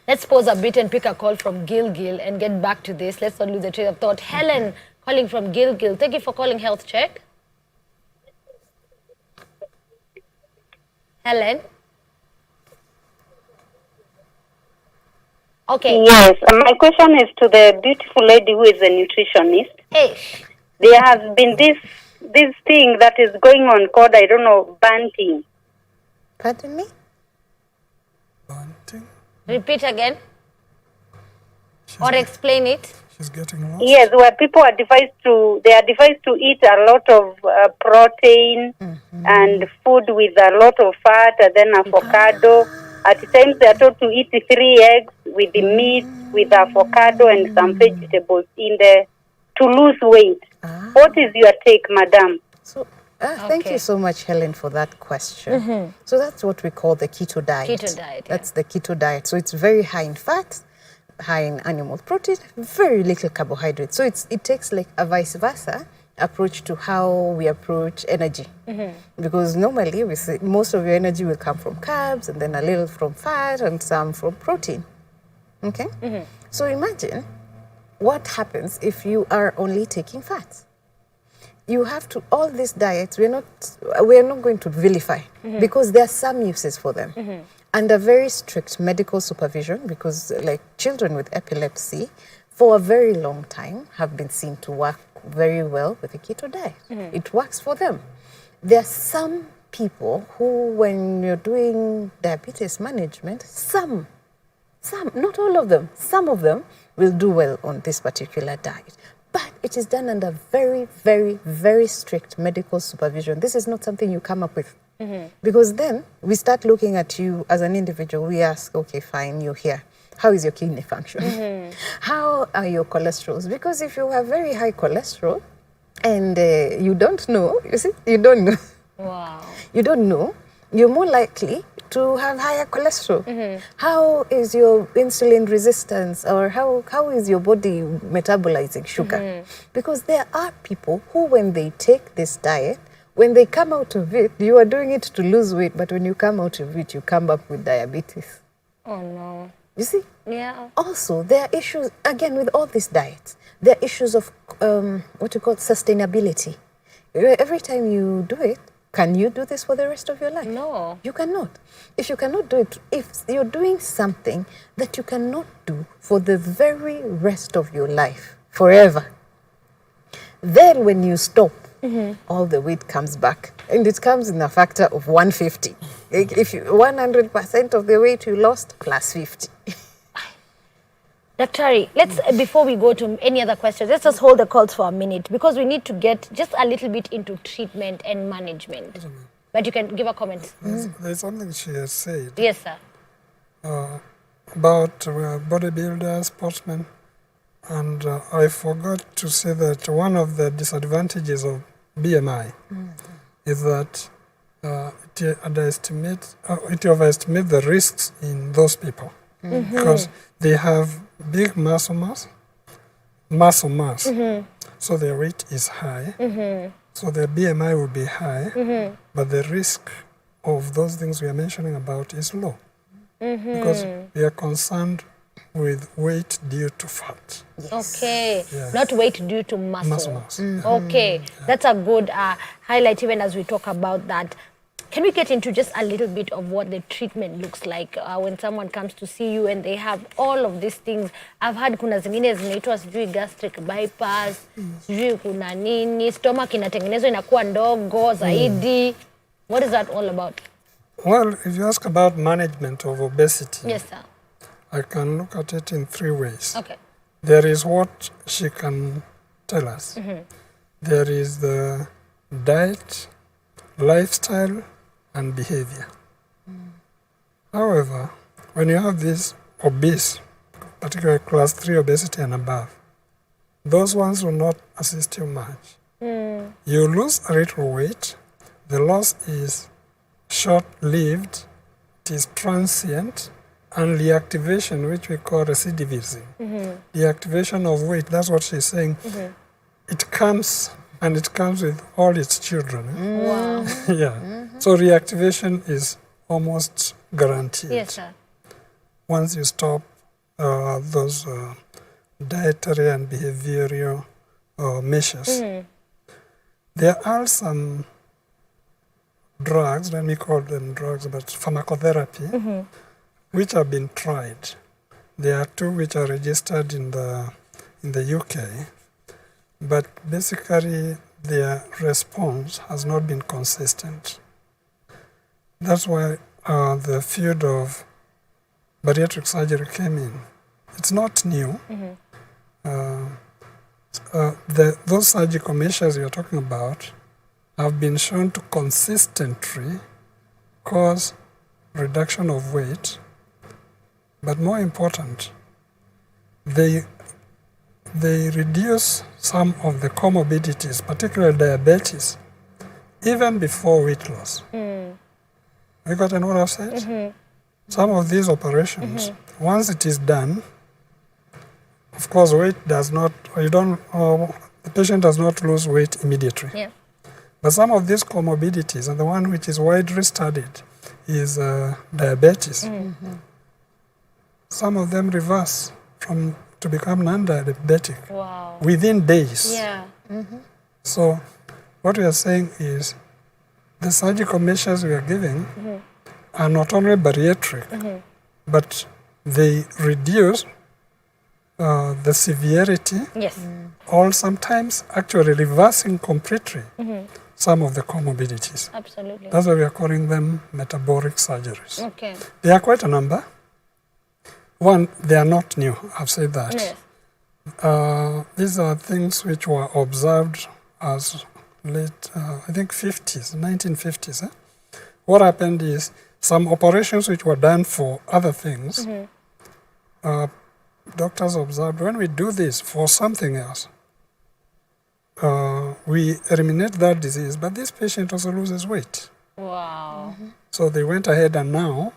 Let's pause a bit and pick a call from Gilgil and get back to this. Let's not lose the train of thought. Helen, calling from Gilgil. Thank you for calling Health Check. Helen? Okay. Yes, my question is to the beautiful lady who is a nutritionist. Hey. There has been this thing that is going on called, I don't know, banting. Pardon me? Repeat again. Or explain it. She's getting lost. Yes, where people are advised to eat a lot of protein and food with a lot of fat, and then avocado. At times they are told to eat 3 eggs with the meat, with avocado and some vegetables to lose weight. What is your take, madam? Thank you so much, Helen, for that question. So that's what we call the keto diet. Keto diet. That's the keto diet. So it's very high in fat, high in animal protein, very little carbohydrates. So it takes like a vice versa approach to how we approach energy. Because normally we say most of your energy will come from carbs and then a little from fat and some from protein. Okay? So imagine what happens if you are only taking fats. You have to, all these diets, we are not going to vilify because there are some uses for them. Under very strict medical supervision, because like children with epilepsy, for a very long time, have been seen to work very well with the keto diet. It works for them. There are some people who, when you're doing diabetes management, some, not all of them, some of them will do well on this particular diet. But it is done under very, very, very strict medical supervision. This is not something you come up with. Because then we start looking at you as an individual. We ask, okay, fine, you're here. How is your kidney function? How are your cholesterols? Because if you have very high cholesterol and you don't know, you see, you don't know. Wow. You don't know, you're more likely to have higher cholesterol. How is your insulin resistance, or how is your body metabolizing sugar? Because there are people who, when they take this diet, when they come out of it, you are doing it to lose weight, but when you come out of it, you come up with diabetes. Oh, no. You see? Yeah. Also, there are issues, again, with all these diets. There are issues of what you call sustainability. Every time you do it, can you do this for the rest of your life? No. You cannot. If you cannot do it, if you're doing something that you cannot do for the very rest of your life, forever, then when you stop, all the weight comes back. And it comes in a factor of 150. Like if you 100% of the weight you lost, plus 50. Daktari, let's, before we go to any other questions, let's just hold the calls for a minute because we need to get just a little bit into treatment and management. But you can give a comment. There's something she has said. Yes, sir. About bodybuilders, sportsmen. And I forgot to say that one of the disadvantages of BMI is that it overestimates the risks in those people because they have big muscle mass, so their weight is high, so their BMI will be high, but the risk of those things we are mentioning about is low. Because we are concerned with weight due to fat. Okay, Yes. not weight due to muscle. Muscle. Okay, that's a good highlight even as we talk about that. Can we get into just a little bit of what the treatment looks like when someone comes to see you and they have all of these things? I've had kuna zingine zinaitwa sijui gastric bypass, sijui kuna nini, stomach inatengenezwa inakuwa ndogo zaidi. What is that all about? Well, if you ask about management of obesity, Yes, sir. I can look at it in 3 ways. Okay. There is what she can tell us. There is the diet, lifestyle, and behavior. However, when you have this obese, particularly class 3 obesity and above, those ones will not assist you much. You lose a little weight. The loss is short-lived, it is transient, and reactivation, which we call recidivism. Deactivation of weight, that's what she's saying. It comes, and it comes with all its children. Wow. Yeah. So reactivation is almost guaranteed. Yes, sir. Once you stop those dietary and behavioral measures. There are some drugs, let me call them drugs, but pharmacotherapy, which have been tried. There are 2 which are registered in the UK, but basically their response has not been consistent. That's why the field of bariatric surgery came in. It's not new. Those surgical measures you're talking about have been shown to consistently cause reduction of weight, but more important, they reduce some of the comorbidities, particularly diabetes, even before weight loss. Have you gotten what I've said? Some of these operations, once it is done, of course, weight does not, the patient does not lose weight immediately. Yeah. But some of these comorbidities, and the one which is widely studied, is diabetes. Some of them reverse to become non-diabetic within days. Yeah. So what we are saying is the surgical measures we are giving are not only bariatric, but they reduce the severity, or sometimes actually reversing completely some of the comorbidities. Absolutely. That's why we are calling them metabolic surgeries. Okay. There are quite a number. One, they are not new, I've said that. Yes. These are things which were observed as late, I think 50s, 1950s. What happened is some operations which were done for other things, doctors observed when we do this for something else, we eliminate that disease, but this patient also loses weight. Wow. So they went ahead and now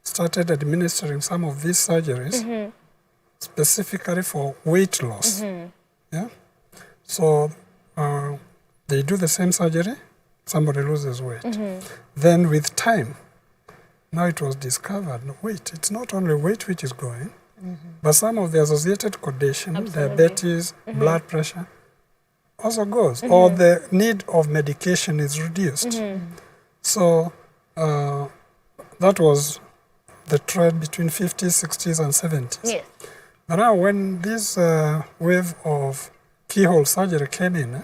started administering some of these surgeries specifically for weight loss. Yeah. So they do the same surgery, somebody loses weight. Then with time, now it was discovered, wait, it's not only weight which is going, but some of the associated condition, diabetes, blood pressure, also goes, or the need of medication is reduced. So that was the trend between 50s, 60s, and 70s. Yes. But now when this wave of keyhole surgery came in,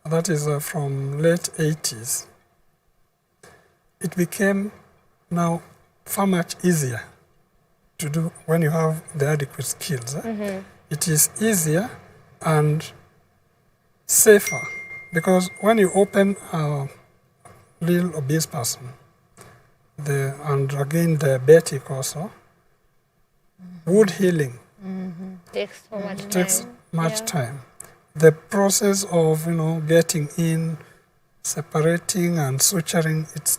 that is from late 80s, it became now far much easier to do when you have the adequate skills. It is easier and safer, because when you open a little obese person, and again diabetic also, wound healing Takes so much time. takes much time. The process of getting in, separating and suturing, it's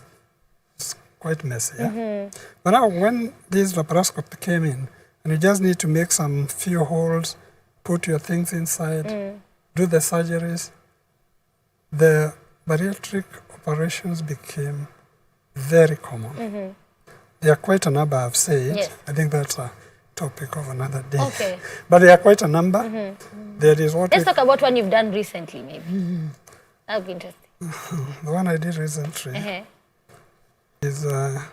quite messy. But now when this laparoscopy came in, and you just need to make some few holes, put your things inside, do the surgeries, the bariatric operations became very common. There are quite a number, I've said. Yes. I think that's a topic of another day. Okay. But there are quite a number. There is what. Let's talk about one you've done recently, maybe. That would be interesting. The one I did recently is a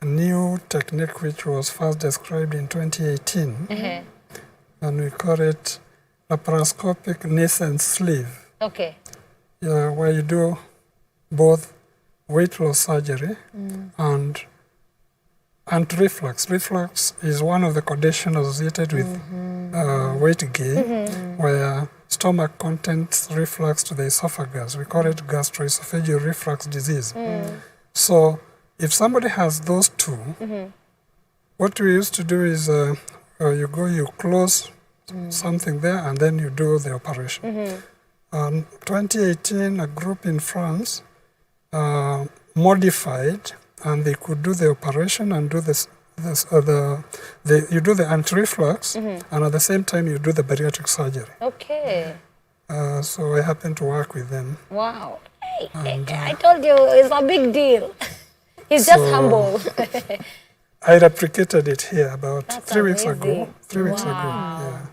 new technique which was first described in 2018. And we call it laparoscopic nascent sleeve. Okay. Where you do both weight loss surgery and reflux. Reflux is one of the conditions associated with weight gain, where stomach contents reflux to the esophagus. We call it gastroesophageal reflux disease. So if somebody has those two, what we used to do is you close something there and then you do the operation. In 2018, a group in France modified, and they could do the operation and do you do the anti-reflux, and at the same time you do the bariatric surgery. Okay. So I happened to work with them. Wow. And, I told you, it's a big deal. He's just humble. I replicated it here about 3 weeks ago. 3 weeks ago, yeah.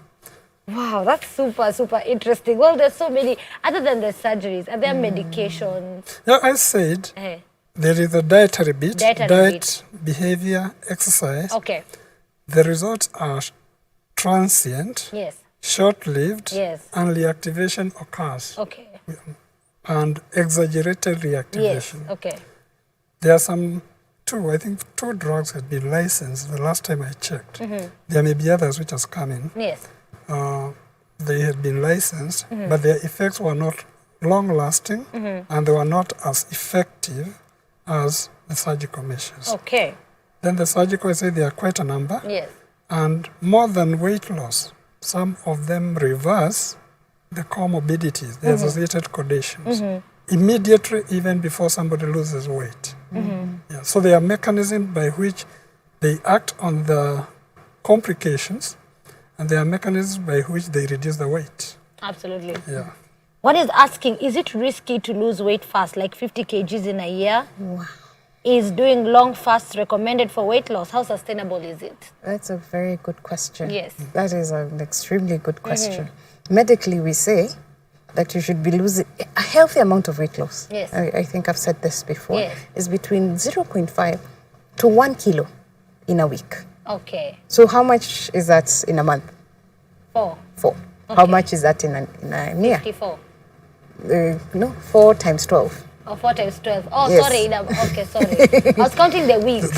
Wow, that's super, super interesting. Well, there's so many, other than the surgeries, are there medications? Yeah, I said there is a dietary bit, diet, behavior, exercise. Okay. The results are transient, short-lived, and reactivation occurs. Okay. And exaggerated reactivation. Okay. There are I think two drugs had been licensed the last time I checked. There may be others which has come in. Yes. They had been licensed, but their effects were not long-lasting, and they were not as effective as the surgical measures. Okay. Then the surgical, I say there are quite a number. Yes. And more than weight loss, some of them reverse the comorbidities, the associated conditions, immediately, even before somebody loses weight. Yeah. So there are mechanisms by which they act on the complications, and there are mechanisms by which they reduce the weight. Absolutely. Yeah. One is asking, is it risky to lose weight fast, like 50 kgs in a year? Wow. Is doing long fasts recommended for weight loss? How sustainable is it? That's a very good question. Yes. That is an extremely good question. Medically, we say that you should be losing a healthy amount of weight loss. Yes. I think I've said this before. Yes. Is between 0.5 to 1 kilo in a week. Okay. So how much is that in a month? 4. Okay. How much is that in a year? 54. No, 4 times 12. Oh, 4 times 12. Oh, yes. Sorry. Okay, sorry. I was counting the weeks.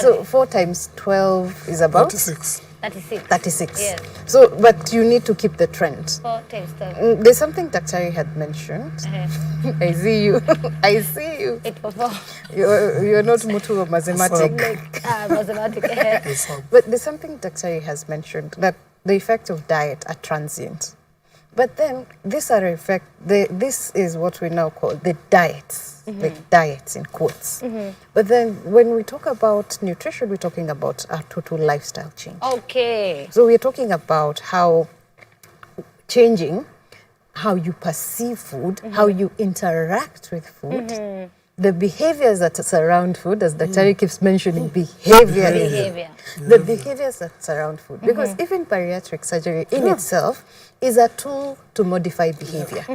So 4 times 12 is about? 36. 36. Yes. So, but you need to keep the trend. 4 times 12. There's something Daktari had mentioned. I see you. I see you. 8 for 4. You're not Mutu of mathematics. But there's something Daktari has mentioned, that the effect of diet are transient. But then this is what we now call the diets, like diets in quotes. But then when we talk about nutrition, we're talking about a total lifestyle change. Okay. So we're talking about changing how you perceive food, how you interact with food, the behaviors that surround food, as Dr. keeps mentioning, behavior. The behaviors that surround food. Because even bariatric surgery in itself is a tool to modify behavior.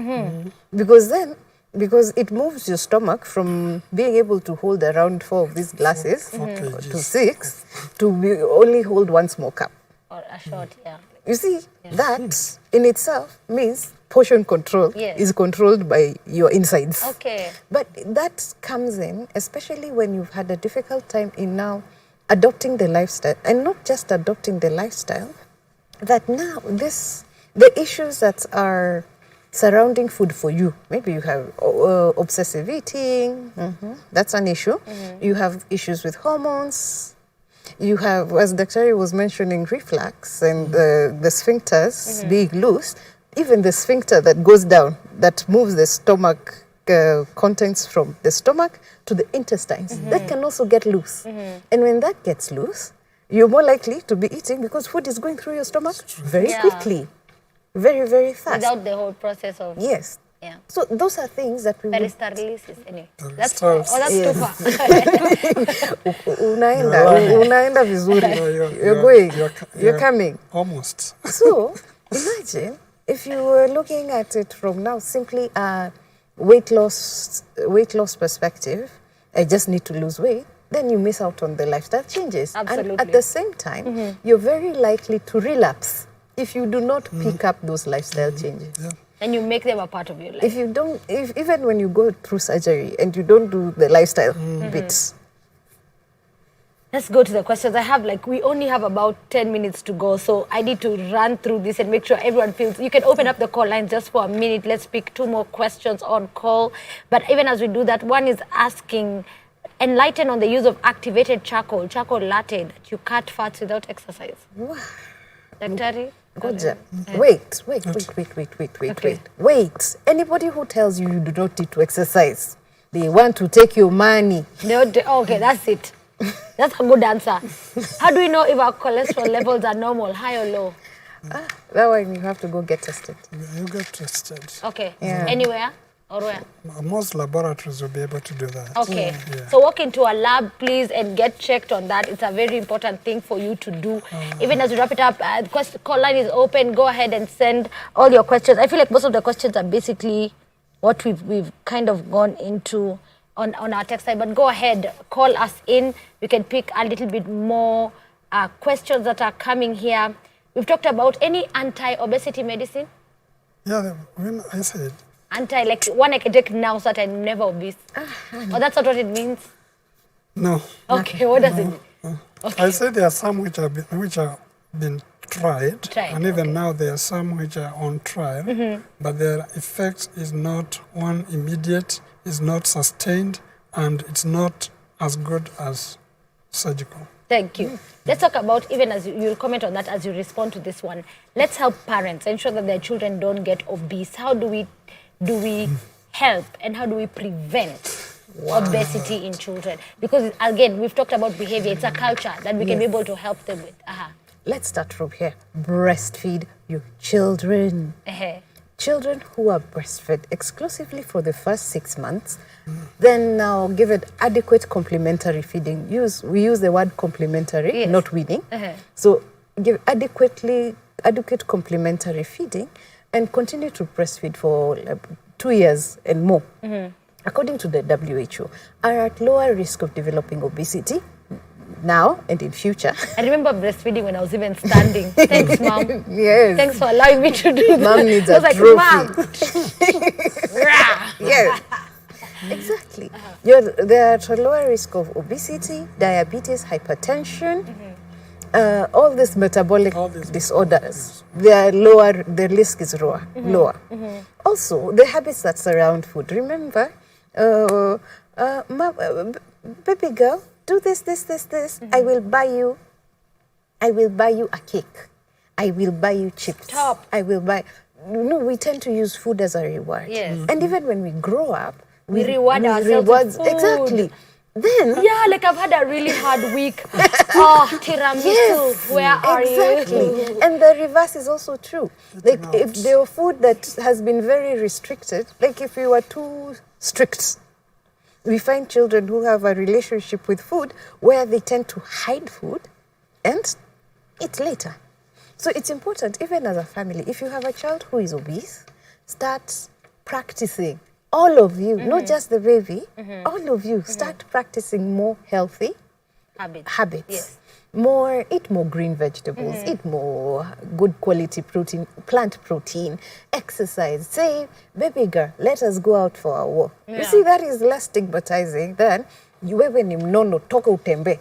Because it moves your stomach from being able to hold around 4 of these glasses to 6 to only hold 1 small cup. Or a short, yeah. You see, that in itself means portion control is controlled by your insides. Okay. But that comes in, especially when you've had a difficult time in now adopting the lifestyle, and not just adopting the lifestyle, that now the issues that are surrounding food for you, maybe you have obsessive eating, that's an issue. You have issues with hormones. You have, as Dr. was mentioning, reflux and the sphincters being loose. Even the sphincter that goes down, that moves the stomach contents from the stomach to the intestines, that can also get loose. And when that gets loose, you're more likely to be eating because food is going through your stomach very quickly, very, very fast. Without the whole process of... Yes. Yeah. So those are things that we would... Peristalsis, anyway. That's Yes. too far. Unaenda vizuri. You're going. You're coming. Almost. So imagine if you were looking at it from now simply a weight loss perspective. I just need to lose weight. Then you miss out on the lifestyle changes. Absolutely. And at the same time, you're very likely to relapse if you do not pick up those lifestyle changes. Yeah. And you make them a part of your life. If you don't, even when you go through surgery and you don't do the lifestyle bits. Let's go to the questions. We only have about 10 minutes to go, so I need to run through this and make sure everyone feels. You can open up the call line just for a minute. Let's pick 2 more questions on call. But even as we do that, one is asking, enlighten on the use of activated charcoal latte, that you cut fats without exercise. Wow. Daktari? Goja. Wait. Anybody who tells you do not need to exercise, they want to take your money. Okay, that's it. That's a good answer. How do we know if our cholesterol levels are normal, high or low? That one you have to go get tested. You get tested. Okay. Yeah. Anywhere or where? Most laboratories will be able to do that. Okay. Yeah. So walk into a lab, please, and get checked on that. It's a very important thing for you to do. Even as we wrap it up, the call line is open. Go ahead and send all your questions. I feel like most of the questions are basically what we've kind of gone into on our text side. But go ahead, call us in. We can pick a little bit more questions that are coming here. We've talked about any anti-obesity medicine. Yeah, when I said... Like one I can take now so that I'm never obese. Oh, that's not what it means? No. Okay, what does it mean? Okay. I said there are some which have been tried, and even now there are some which are on trial, but their effect is not one immediate, is not sustained, and it's not as good as surgical. Thank you. Let's talk about, even as you'll comment on that as you respond to this one, let's help parents ensure that their children don't get obese. How do we help and how do we prevent obesity in children? Because again, we've talked about behavior. It's a culture that we can be able to help them with. Let's start from here. Breastfeed your children. Children who are breastfed exclusively for the first 6 months, then now give it adequate complementary feeding. We use the word complementary, not weaning. So give adequate complementary feeding and continue to breastfeed for 2 years and more, according to the WHO, are at lower risk of developing obesity now and in future. I remember breastfeeding when I was even standing. Thanks, Mom. Yes. Thanks for allowing me to do that. Mom needs a trophy. Yes. Exactly. They're at a lower risk of obesity, diabetes, hypertension, all these metabolic disorders. The risk is lower. Also, the habits that surround food. Remember, baby girl, do this. I will buy you a cake. I will buy you chips. Stop. I will buy. No, we tend to use food as a reward. Yes. And even when we grow up, we reward ourselves with food. Exactly. Then like I've had a really hard week. Tiramisu, where are you? And the reverse is also true. Like if there were food that has been very restricted, like if you were too strict, we find children who have a relationship with food where they tend to hide food and eat later. So it's important, even as a family, if you have a child who is obese, start practicing. All of you, not just the baby, all of you, start practicing more healthy habits. Yes. Eat more green vegetables, eat more good quality protein, plant protein, exercise. Say, baby girl, let us go out for a walk. You see, that is less stigmatizing than wewe ni mnono toka utembe.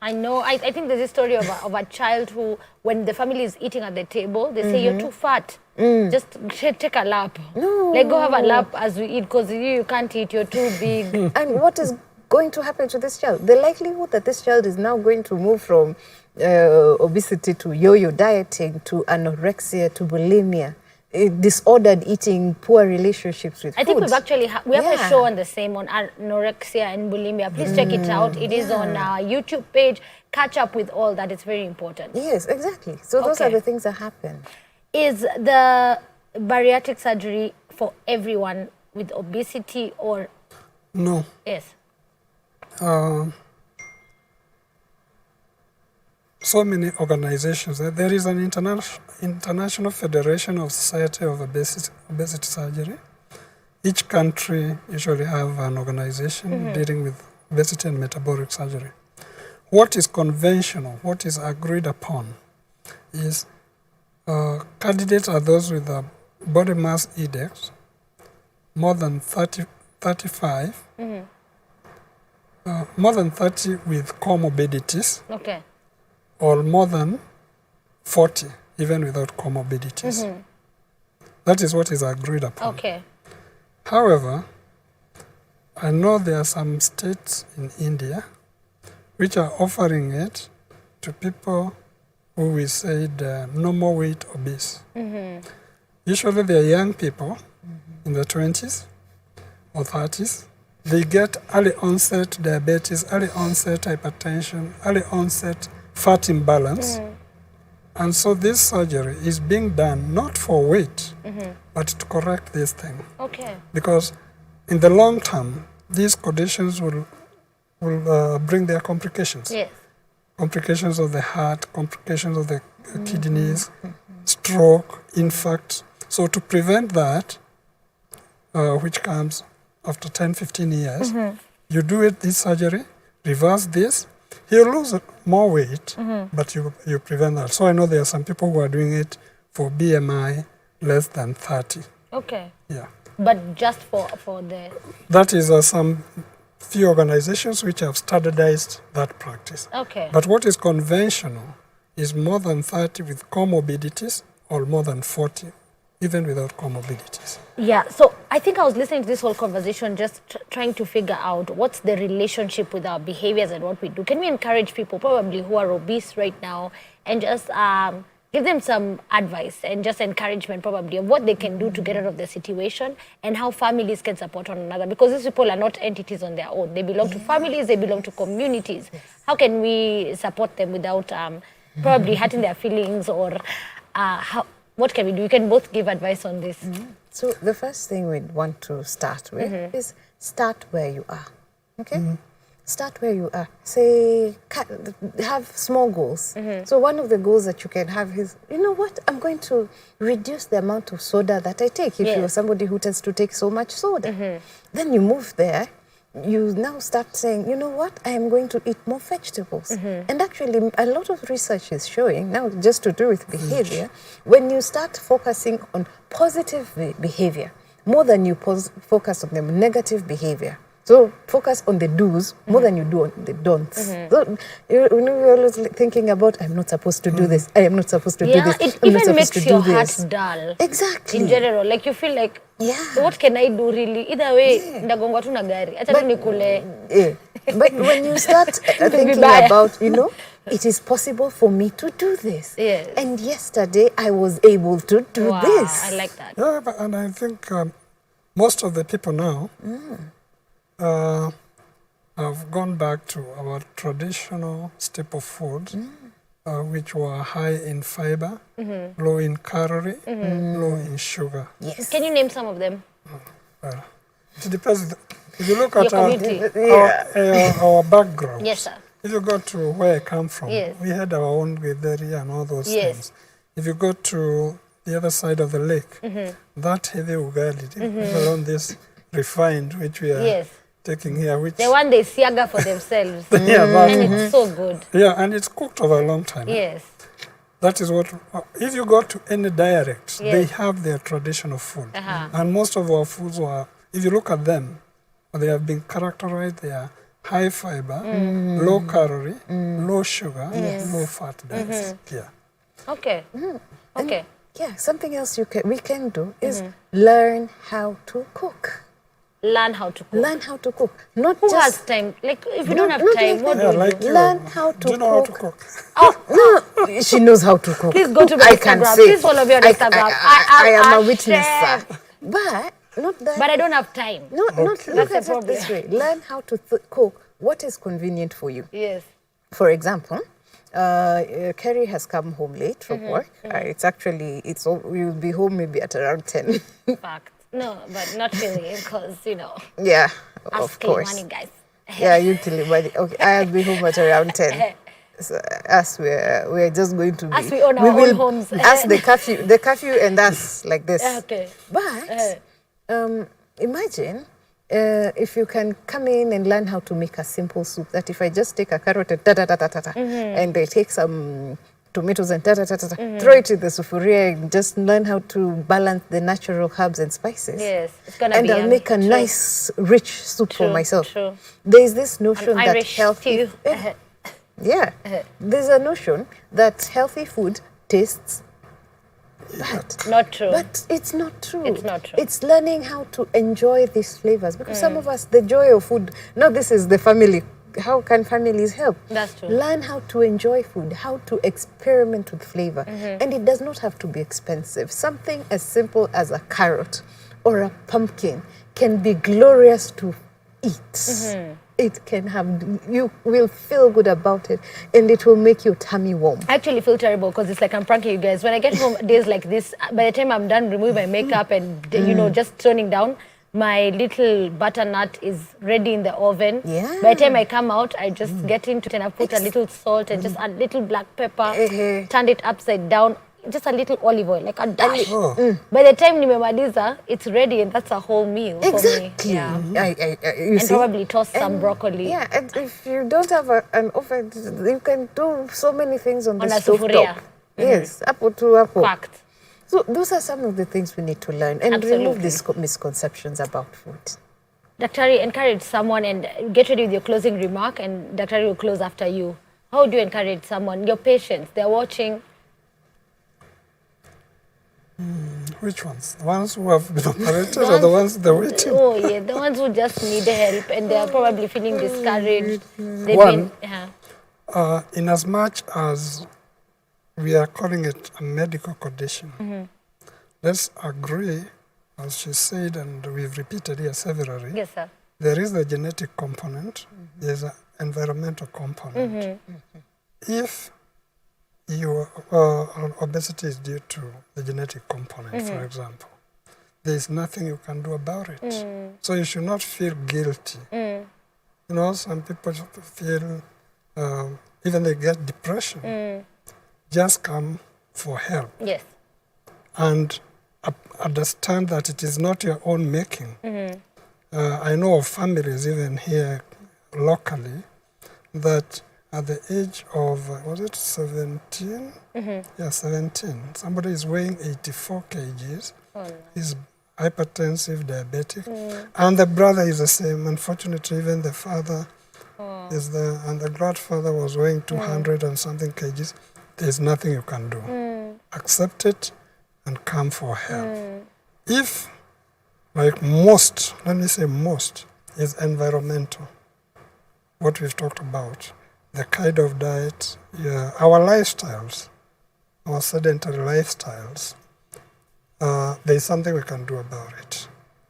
I know. I think there's a story of a child who, when the family is eating at the table, they say, you're too fat. Just take a lap. No. Like, go have a lap as we eat, because you can't eat, you're too big. And what is going to happen to this child? The likelihood that this child is now going to move from obesity to yo-yo dieting to anorexia to bulimia, disordered eating, poor relationships with food. I think we've actually we have a show on the same on anorexia and bulimia. Please check it out. It is on our YouTube page. Catch up with all that. It's very important. Yes, exactly. So those are the things that happen. Is the bariatric surgery for everyone with obesity or? No. Yes. So many organizations. There is an International Federation of Society of Obesity Surgery. Each country usually have an organization dealing with obesity and metabolic surgery. What is conventional, what is agreed upon is candidates are those with a body mass index more than 35, more than 30 with comorbidities. Okay. Or more than 40, even without comorbidities. That is what is agreed upon. Okay. However, I know there are some states in India which are offering it to people who we said normal weight obese. Usually they are young people in their 20s or 30s. They get early onset diabetes, early onset hypertension, early onset fat imbalance. And so this surgery is being done not for weight, but to correct this thing. Okay. Because in the long term, these conditions will bring their complications. Yes. Complications of the heart, complications of the kidneys, stroke, infarct. So to prevent that, which comes after 10, 15 years, you do this surgery, reverse this, he'll lose more weight, but you prevent that. So I know there are some people who are doing it for BMI less than 30. Okay. Yeah. But just for the... That is some few organizations which have standardized that practice. Okay. But what is conventional is more than 30 with comorbidities or more than 40, even without comorbidities. Yeah, so I think I was listening to this whole conversation just trying to figure out what's the relationship with our behaviors and what we do. Can we encourage people probably who are obese right now and just give them some advice and just encouragement probably of what they can do to get out of the situation and how families can support one another? Because these people are not entities on their own. They belong to families, they belong to communities. How can we support them without probably hurting their feelings or what can we do? You can both give advice on this. So the first thing we'd want to start with is start where you are, okay? Start where you are. Say, have small goals. So one of the goals that you can have is, you know what, I'm going to reduce the amount of soda that I take. If you're somebody who tends to take so much soda, then you move there. You now start saying, you know what, I am going to eat more vegetables. And actually, a lot of research is showing, now just to do with behavior, when you start focusing on positive behavior, more than you focus on the negative behavior. So focus on the do's more than you do on the don'ts. So, you're always thinking about, I'm not supposed to do this, I am not supposed to do this. It I'm not even supposed makes to your do heart this. dull. Exactly. In general, like you feel like, so what can I do really? Either way, ndagongwa tu na gari. Acha tu nikule. But when you start thinking about, you know, it is possible for me to do this. Yes. And yesterday I was able to do this. I like that. Yeah, and I think most of the people now have gone back to our traditional staple foods, which were high in fiber, low in calorie, low in sugar. Yes. Can you name some of them? Well, it depends. If you look at our background, yes, sir. If you go to where I come from, yes. we had our own githeri and all those things. If you go to the other side of the lake, that heavy ugali, along this refined, which we are taking here, which the one they siaga for themselves, and it's so good. Yeah, and it's cooked over a long time. Yes. That is what, if you go to any dialect, they have their traditional food. And most of our foods are, if you look at them, they have been characterized, they are high fiber, low calorie, low sugar, low fat diets. Okay. Okay. Yeah, something else we can do is learn how to cook. Learn how to cook. Learn how to cook. Not Who just has time? Like, if you don't have time, what do you do? Learn how to do you know how to cook? Oh, no, she knows how to cook. Please go to my Instagram. Please follow me on Instagram. I am a witness, sir. But not that. But I don't have time. No, not look at it this way. Learn how to cook what is convenient for you. Yes. For example, Kerry has come home late from work. We'll be home maybe at around 10. Fact. No, but not really, because, you know. Yeah, of Ask course. money, guys. Yeah, you till money. Okay, I'll be home at around 10. So, as we're just going to be. As we own our own homes. As the curfew and us like this. Okay. But imagine if you can come in and learn how to make a simple soup. That if I just take a carrot and and I take some tomatoes and throw it in the sufuria and just learn how to balance the natural herbs and spices. Yes, it's gonna and be I'll make a nice, rich soup for myself. True. There is this notion that Irish healthy. stew. Yeah, there's a notion that healthy food tastes bad. Not true. But it's not true. It's not true. It's learning how to enjoy these flavors. Because some of us, the joy of food, now this is the family. How can families help? That's true. Learn how to enjoy food, how to experiment with flavor. And it does not have to be expensive. Something as simple as a carrot or a pumpkin can be glorious to eat. It can have, you will feel good about it, and it will make your tummy warm. I actually feel terrible because it's like I'm pranking you guys. When I get home days like this, by the time I'm done removing my makeup and, you know, just toning down, my little butternut is ready in the oven. Yeah. By the time I come out, I just get into it and I put a little salt and just a little black pepper, turn it upside down, just a little olive oil, like a dash. By the time nimemaliza, it's ready and that's a whole meal for me. Yeah. You and see? probably toss some broccoli. Yeah, and if you don't have an oven, you can do so many things on the a stove sufuria. top. Yes, apple to apple. Fact. So those are some of the things we need to learn and remove these misconceptions about food. Daktari, encourage someone and get ready with your closing remark, and Daktari will close after you. How do you encourage someone, your patients, they're watching? Which ones? The ones who have been operated or the ones they're waiting? Oh, yeah, the ones who just need help and they're probably feeling discouraged. They've One, been, in as much as we are calling it a medical condition, let's agree, as she said, and we've repeated here severally, yes, sir. there is the genetic component, there's an environmental component. If your obesity is due to the genetic component, for example, there is nothing you can do about it. So you should not feel guilty. You know, some people feel, even they get depression. Just come for help. Yes. And understand that it is not your own making. I know of families, even here locally, that at the age of, was it 17? Yeah, 17. Somebody is weighing 84 kgs. Oh, no. He's hypertensive, diabetic. And the brother is the same. Unfortunately, even the father is there. And the grandfather was weighing 200 and something kgs. There's nothing you can do. Accept it and come for help. If, like most, let me say most, is environmental, what we've talked about, the kind of diet, our lifestyles, our sedentary lifestyles, there's something we can do about it.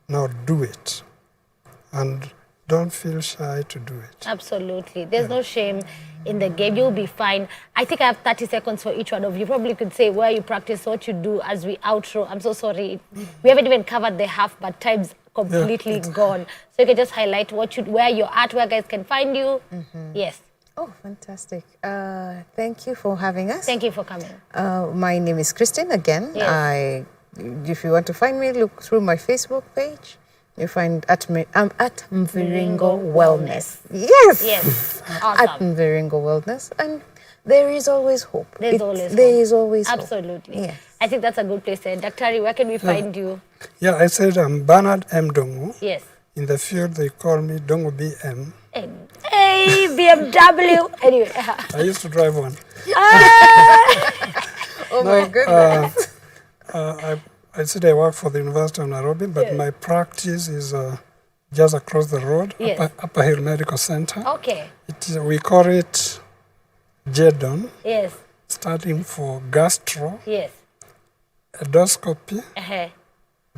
Now do it. And don't feel shy to do it. Absolutely. There's no shame in the game. You'll be fine. I think I have 30 seconds for each one of you. Probably could say where you practice, what you do as we outro. I'm so sorry. We haven't even covered the half, but time's completely gone. So you can just highlight what you, where you're at, where guys can find you. Yes. Oh, fantastic. Thank you for having us. Thank you for coming. My name is Christine again. Yes. If you want to find me, look through my Facebook page. You find I'm at Mviringo Wellness. Yes. Yes. Awesome. At Mviringo Wellness. And there is always hope. There's always There hope. is always Absolutely. hope. Yes. I think that's a good place to end. Daktari, where can we find you? Yeah, I said I'm Bernard M. Ndung'u. Yes. In the field, they call me Ndung'u BM. Hey, BMW. Anyway. I used to drive one. Oh my goodness. I said I work for the University of Nairobi, but my practice is just across the road, Upper Hill Medical Center. Okay. We call it JEDON. Yes. Starting for gastro, Yes. endoscopy,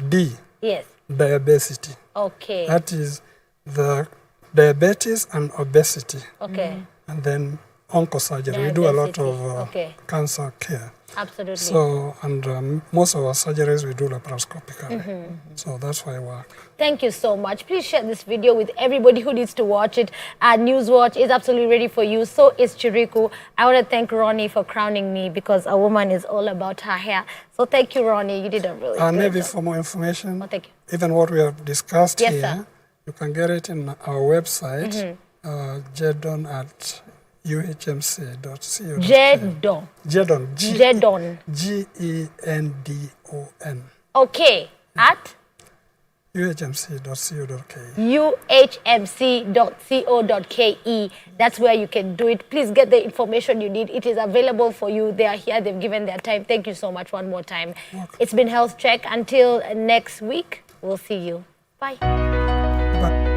D, Yes. diabetes. Okay. That is the diabetes and obesity. Okay. And then oncosurgery. We do a lot of cancer care. Absolutely. So, and most of our surgeries we do laparoscopically. So that's why I work. Thank you so much. Please share this video with everybody who needs to watch it. Newswatch is absolutely ready for you. So is Chiriku. I want to thank Ronnie for crowning me because a woman is all about her hair. So thank you, Ronnie. You did a really good maybe job. for more information, thank you. even what we have discussed Yes, here, sir. you can get it in our website, jedon at uhmc.co.k. Jedon. Jedon. Jedon. G-E-N-D-O-N. Okay. At? uhmc.co.ke. uhmc.co.ke. That's where you can do it. Please get the information you need. It is available for you. They are here. They've given their time. Thank you so much one more time. It's been Health Check. Until next week, we'll see you. Bye. Bye.